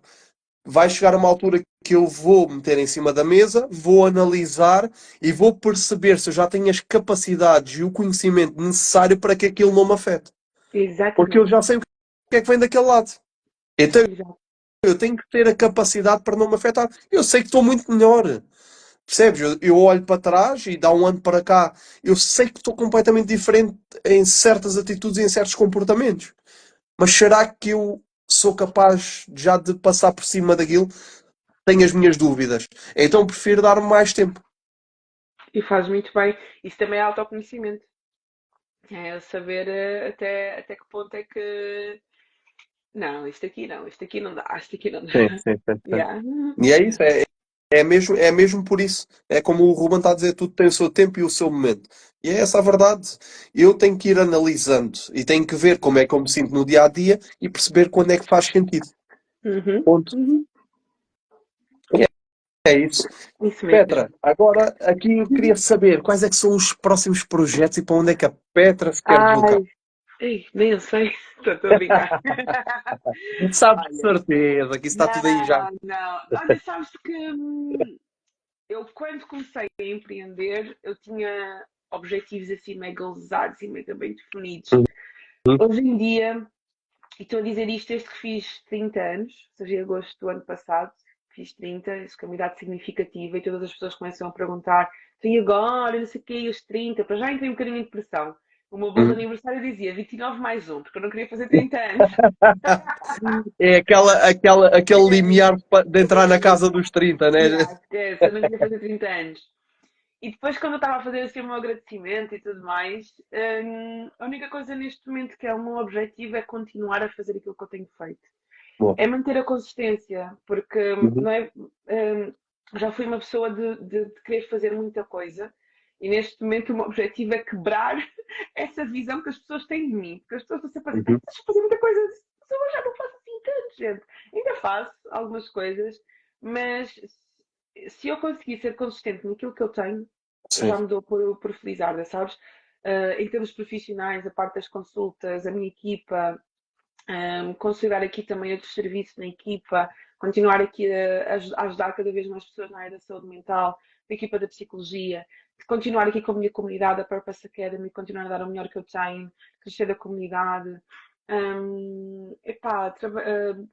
Vai chegar uma altura que eu vou meter em cima da mesa, vou analisar e vou perceber se eu já tenho as capacidades e o conhecimento necessário para que aquilo não me afete. Porque eu Exatamente. já sei o que é que vem daquele lado. Então Exato. eu tenho que ter a capacidade para não me afetar. Eu sei que estou muito melhor. Percebes? Eu olho para trás e dá um ano para cá, eu sei que estou completamente diferente em certas atitudes e em certos comportamentos. Mas será que eu sou capaz já de passar por cima daquilo? Tenho as minhas dúvidas. Então prefiro dar mais tempo. E faz muito bem. Isso também é autoconhecimento. É saber até que ponto é que. Não, isto aqui não dá, isto aqui não dá. Sim, sim, sim, sim. Yeah. E é isso, é mesmo por isso. É como o Ruben está a dizer, tudo tem o seu tempo e o seu momento. E é essa a verdade. Eu tenho que ir analisando e tenho que ver como é que eu me sinto no dia a dia e perceber quando é que faz sentido. Uhum. Ponto. Uhum. É isso. Isso mesmo. Petra, agora aqui eu queria saber quais é que são os próximos projetos e para onde é que a Petra se quer deslocar. Ai, ei, nem eu sei. Estou a brincar. Sabes de Olha, certeza que isso está tudo aí já. não. Olha, sabes que eu quando comecei a empreender, eu tinha objetivos assim mega ousados e mega bem definidos. Uhum. Hoje em dia, e estou a dizer isto desde que fiz 30 anos, ou seja, em agosto do ano passado, fiz 30, isso que é uma idade significativa, e todas as pessoas começam a perguntar, e agora, não sei o quê, e os 30, para já entrei um bocadinho em depressão. O meu bolo de Uhum. aniversário dizia 29 mais um, porque eu não queria fazer 30 anos. É aquele limiar de entrar na casa dos 30, né? Yeah, esquece, eu não queria fazer 30 anos. E depois, quando eu estava a fazer assim o meu agradecimento e tudo mais, a única coisa neste momento que é o meu objetivo é continuar a fazer aquilo que eu tenho feito. Boa. É manter a consistência, porque Uhum, não é, já fui uma pessoa de querer fazer muita coisa e neste momento o meu objetivo é quebrar essa visão que as pessoas têm de mim. Porque as pessoas estão sempre a dizer, uhum, estás a fazer muita coisa, eu já não faço assim tanto, gente. Ainda faço algumas coisas, mas se eu conseguir ser consistente naquilo que eu tenho, sim. já me dou por felizarda, sabes? Em termos profissionais, a parte das consultas, a minha equipa, consolidar aqui também outros serviços na equipa, continuar aqui a ajudar cada vez mais pessoas na área da saúde mental, a equipa da psicologia, continuar aqui com a minha comunidade, a Purpose Academy, continuar a dar o melhor que eu tenho, crescer da comunidade.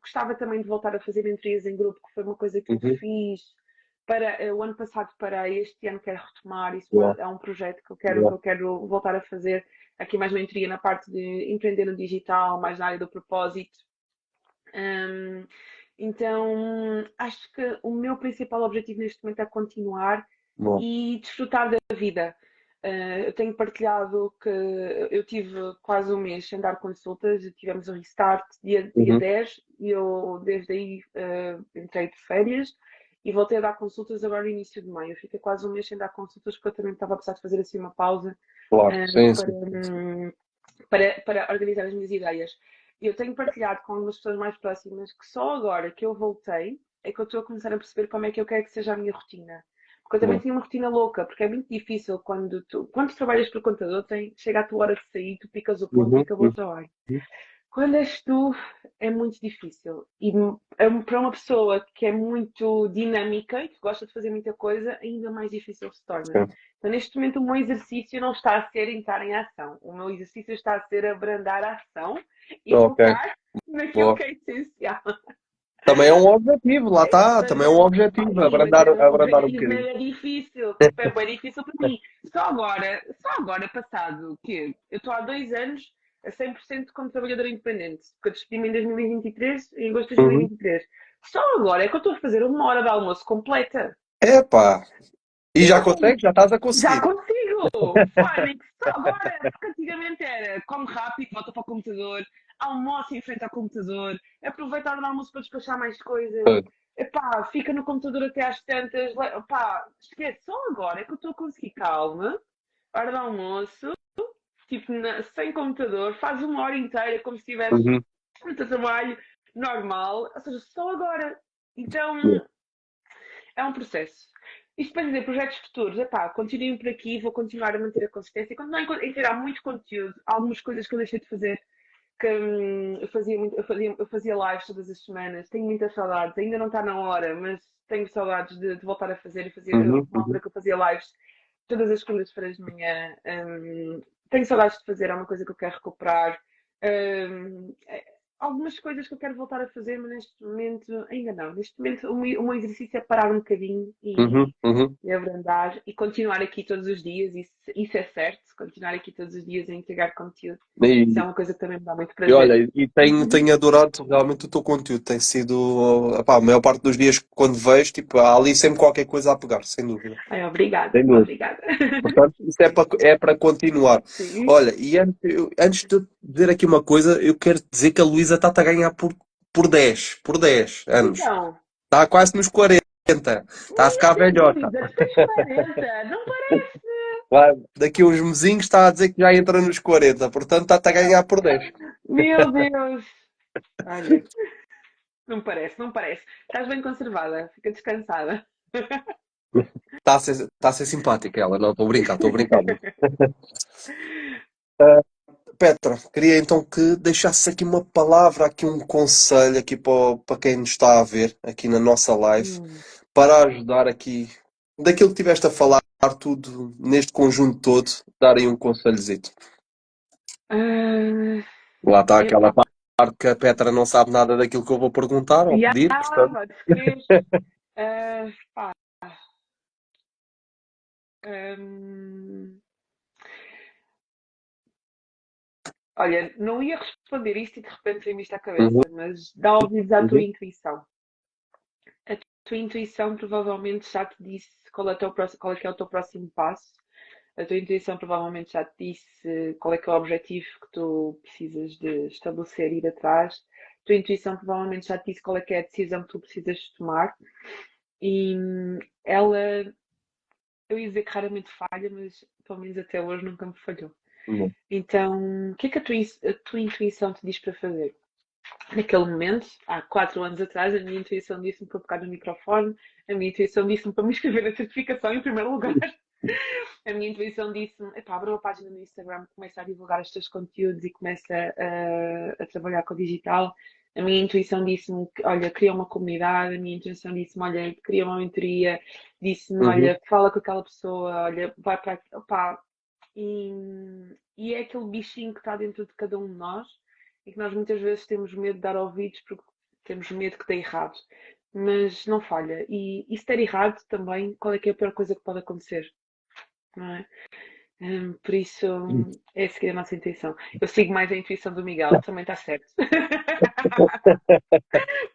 Gostava também de voltar a fazer mentorias em grupo, que foi uma coisa que eu Uhum, fiz. O ano passado parei, este ano quero retomar, isso boa, é um projeto que boa. eu quero voltar a fazer. Aqui mais mentoria na parte de empreender no digital, mais na área do propósito. Um, então, acho que o meu principal objetivo neste momento é continuar Boa. e desfrutar da vida. Eu tenho partilhado que eu tive quase um mês sem dar consultas, tivemos um restart dia Uhum, 10 e eu desde aí entrei de férias e voltei a dar consultas agora no início de maio. Eu fiquei quase um mês sem dar consultas porque eu também estava a precisar de fazer assim uma pausa claro, uh, sim, para, sim. para organizar as minhas ideias. Eu tenho partilhado com algumas pessoas mais próximas que só agora que eu voltei é que eu estou a começar a perceber como é que eu quero que seja a minha rotina. Porque eu também Boa. tinha uma rotina louca, porque é muito difícil quando tu trabalhas por conta de outrem, chega a tua hora de sair, tu picas o ponto e Uhum, acabou o uhum, trabalho. Quando és tu, é muito difícil. E para uma pessoa que é muito dinâmica e que gosta de fazer muita coisa, ainda mais difícil se torna. sim. Então, neste momento, o meu exercício não está a ser entrar em ação. O meu exercício está a ser abrandar a ação e Ok, focar naquilo boa. que é essencial. Também é um objetivo, lá está, Mas também é um objetivo, mas o abrandar um objetivo bocadinho. é difícil, tipo, é bem difícil para mim. Só agora passado, que eu estou há 2 anos a 100% como trabalhadora independente, porque eu despedi-me em 2023, em agosto de Uhum. 2023. Só agora é que eu estou a fazer uma hora de almoço completa. Epá, e já Eu consegues? Já estás a já conseguir. consigo! Fónix, só agora! Porque antigamente era come rápido, volta para o computador, almoça em frente ao computador, aproveita a hora do almoço para despachar mais coisas. Pois. Epá, fica no computador até às tantas. Epá, esquece, só agora é que eu estou a conseguir calma, hora do almoço, tipo, sem computador, faz uma hora inteira como se estivesse Uhum. no teu trabalho normal, ou seja, só agora. Então, Boa. é um processo. Isto para dizer, projetos futuros, epá, continuem por aqui, vou continuar a manter a consistência, continuar a tirar muito conteúdo, algumas coisas que eu deixei de fazer, que eu fazia lives todas as semanas, tenho muitas saudades, ainda não está na hora, mas tenho saudades de voltar a fazer, Uhum, uma altura uhum. que eu fazia lives todas as segundas-feiras de manhã, tenho saudades de fazer, é uma coisa que eu quero recuperar, hum, algumas coisas que eu quero voltar a fazer, mas neste momento ainda não. Neste momento o meu exercício é parar um bocadinho Uhum, uhum. e abrandar e continuar aqui todos os dias, isso é certo, continuar aqui todos os dias a entregar conteúdo. Isso é E, uma coisa que também me dá muito e prazer. olha, tenho adorado realmente o teu conteúdo. Tem sido, epá, a maior parte dos dias quando vejo, tipo, há ali sempre qualquer coisa a pegar, sem dúvida. Ai, obrigada, Sem dúvida. obrigada. Portanto, isso é para continuar. Sim. Olha, e antes de eu dizer aqui uma coisa, eu quero dizer que a Luísa está-te a ganhar por 10 anos. Então, Está quase nos 40. Está a ficar meu Deus, velhota. Luísa, tu tens 40, não parece? Daqui a uns mesinhos está a dizer que já entra nos 40. Portanto, está-te a ganhar por 10. Meu Deus. Olha, não parece, não parece. Estás bem conservada, fica descansada. Está a ser simpática ela. Não, estou a brincar, estou a brincar. Petra, queria então que deixasse aqui uma palavra, aqui um conselho aqui para quem nos está a ver aqui na nossa live, Hum. para ajudar aqui daquilo que tiveste a falar, tudo neste conjunto todo, darem um conselhozito. Ah, Lá está aquela epá, parte que a Petra não sabe nada daquilo que eu vou perguntar ou já, pedir, portanto. pode ser. Pá, hum, olha, não ia responder isto e de repente veio-me isto à Uhum, cabeça, mas dá ouvidos à tua uhum, intuição. A tua intuição provavelmente já te disse qual é que é o teu próximo passo. A tua intuição provavelmente já te disse qual é que é o objetivo que tu precisas de estabelecer e ir atrás. A tua intuição provavelmente já te disse qual é que é a decisão que tu precisas de tomar. E ela, eu ia dizer que raramente falha, mas pelo menos até hoje nunca me falhou. Bom. Então, o que é que a tua intuição te diz para fazer? Naquele momento, há 4 anos atrás, a minha intuição disse-me para pegar no microfone, a minha intuição disse-me para me inscrever na certificação em primeiro lugar. A minha intuição disse-me, epá, abre uma página no Instagram, começa a divulgar os teus conteúdos e começa a trabalhar com o digital. A minha intuição disse-me, olha, cria uma comunidade. A minha intuição disse-me, olha, cria uma mentoria. Disse-me, Uhum. olha, fala com aquela pessoa, olha, vai para aqui. Opá, e, e é aquele bichinho que está dentro de cada um de nós e que nós muitas vezes temos medo de dar ouvidos porque temos medo que dê errado. Mas não falha. E se der errado também, qual é que é a pior coisa que pode acontecer? Não é? Por isso, é seguir a nossa intuição. Eu sigo mais a intuição do Miguel, também está certo.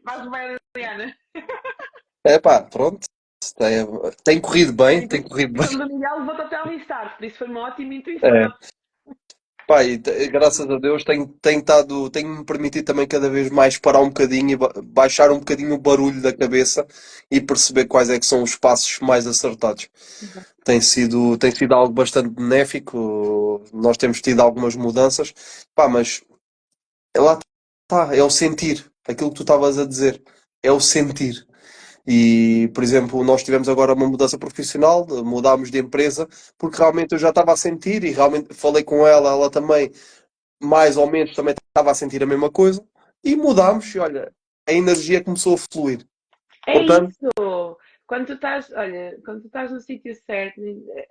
Faz bem, Liliana. É pá, pronto. Tem, tem corrido A bem, tem corrido bem. intuição do Miguel levou-te até ao restart, por isso foi uma ótima intuição. É. Pá, e graças a Deus tenho-me permitido também cada vez mais parar um bocadinho e baixar um bocadinho o barulho da cabeça e perceber quais é que são os passos mais acertados. Tem sido algo bastante benéfico. Nós temos tido algumas mudanças, pá, mas lá está, é o sentir, aquilo que tu estavas a dizer, é o sentir. E, por exemplo, nós tivemos agora uma mudança profissional, mudámos de empresa, porque realmente eu já estava a sentir e realmente falei com ela, ela também, mais ou menos, também estava a sentir a mesma coisa, e mudámos, e olha, a energia começou a fluir. É Portanto, isso! Quando tu estás, olha, quando tu estás no sítio certo,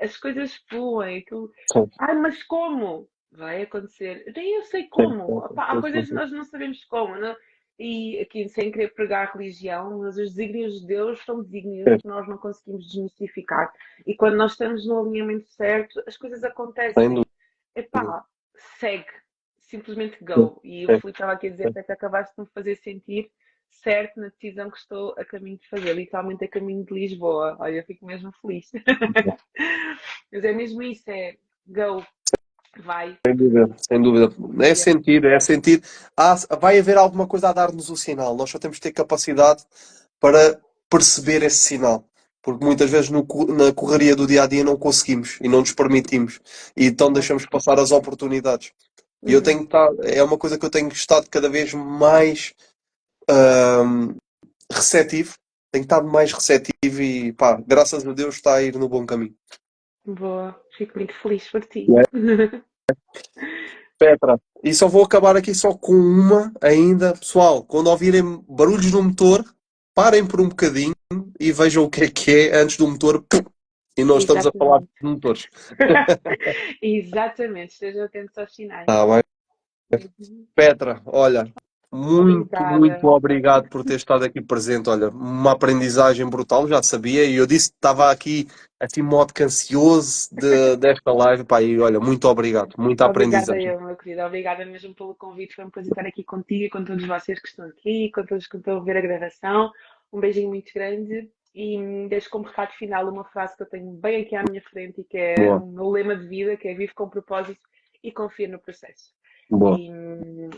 as coisas fluem. sim, Mas como? Vai acontecer. Nem eu sei sim, como. sim, Opá, há sim, coisas sim, que sim. nós não sabemos como. Não? E aqui, sem querer pregar religião, mas os desígnios de Deus são desígnios Sim, que nós não conseguimos desmistificar. E quando nós estamos no alinhamento certo, as coisas sem acontecem. dúvida. Epá, segue. Simplesmente Sim, go. E o sim, Filipe estava aqui a dizer sim. até que acabaste de me fazer sentir certo na decisão que estou a caminho de fazer, literalmente a caminho de Lisboa. Olha, eu fico mesmo feliz. Mas é mesmo isso, é go, vai. Sem dúvida, sem dúvida. É Yeah. sentir, é sentir. Vai haver alguma coisa a dar-nos o sinal. Nós só temos que ter capacidade para perceber esse sinal. Porque muitas vezes na correria do dia a dia não conseguimos e não nos permitimos. E então deixamos passar as oportunidades. E eu Uhum. tenho estado, é uma coisa que eu tenho estado cada vez mais ahm, receptivo. Tenho estado mais receptivo e pá, graças a Deus está a ir no bom caminho. Boa, fico muito feliz por ti. Petra. E só vou acabar aqui só com uma ainda. Pessoal, quando ouvirem barulhos no motor, parem por um bocadinho e vejam o que é antes do motor. Pum, e nós estamos a falar de Exatamente. motores. Exatamente, estejam atentos aos sinais. Tá bem? Uhum. Petra, olha, muito, muito Obrigada. obrigado por ter estado aqui presente. Olha, uma aprendizagem brutal, já sabia. E eu disse que estava aqui, assim, modo ansioso desta live. Pá, e olha, muito obrigado. Muita Obrigada aprendizagem. eu, meu querido. Obrigada mesmo pelo convite. Foi um prazer estar aqui contigo e com todos vocês que estão aqui, com todos que estão a ver a gravação. Um beijinho muito grande e deixo como recado final uma frase que eu tenho bem aqui à minha frente e que é Boa, o meu lema de vida, que é vive com propósito e confia no processo. boa. E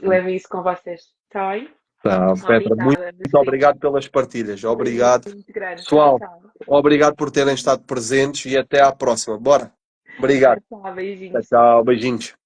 levem isso com vocês. Está bem? Tá, Petra, muito, Obrigada, meus muito queridos. obrigado pelas partilhas. Um beijinho Obrigado. muito grande. Tchau, Pessoal, tchau. obrigado por terem estado presentes e até à próxima. Bora. Tchau, Obrigado. tchau. Tchau, Beijinhos. tchau. Beijinhos.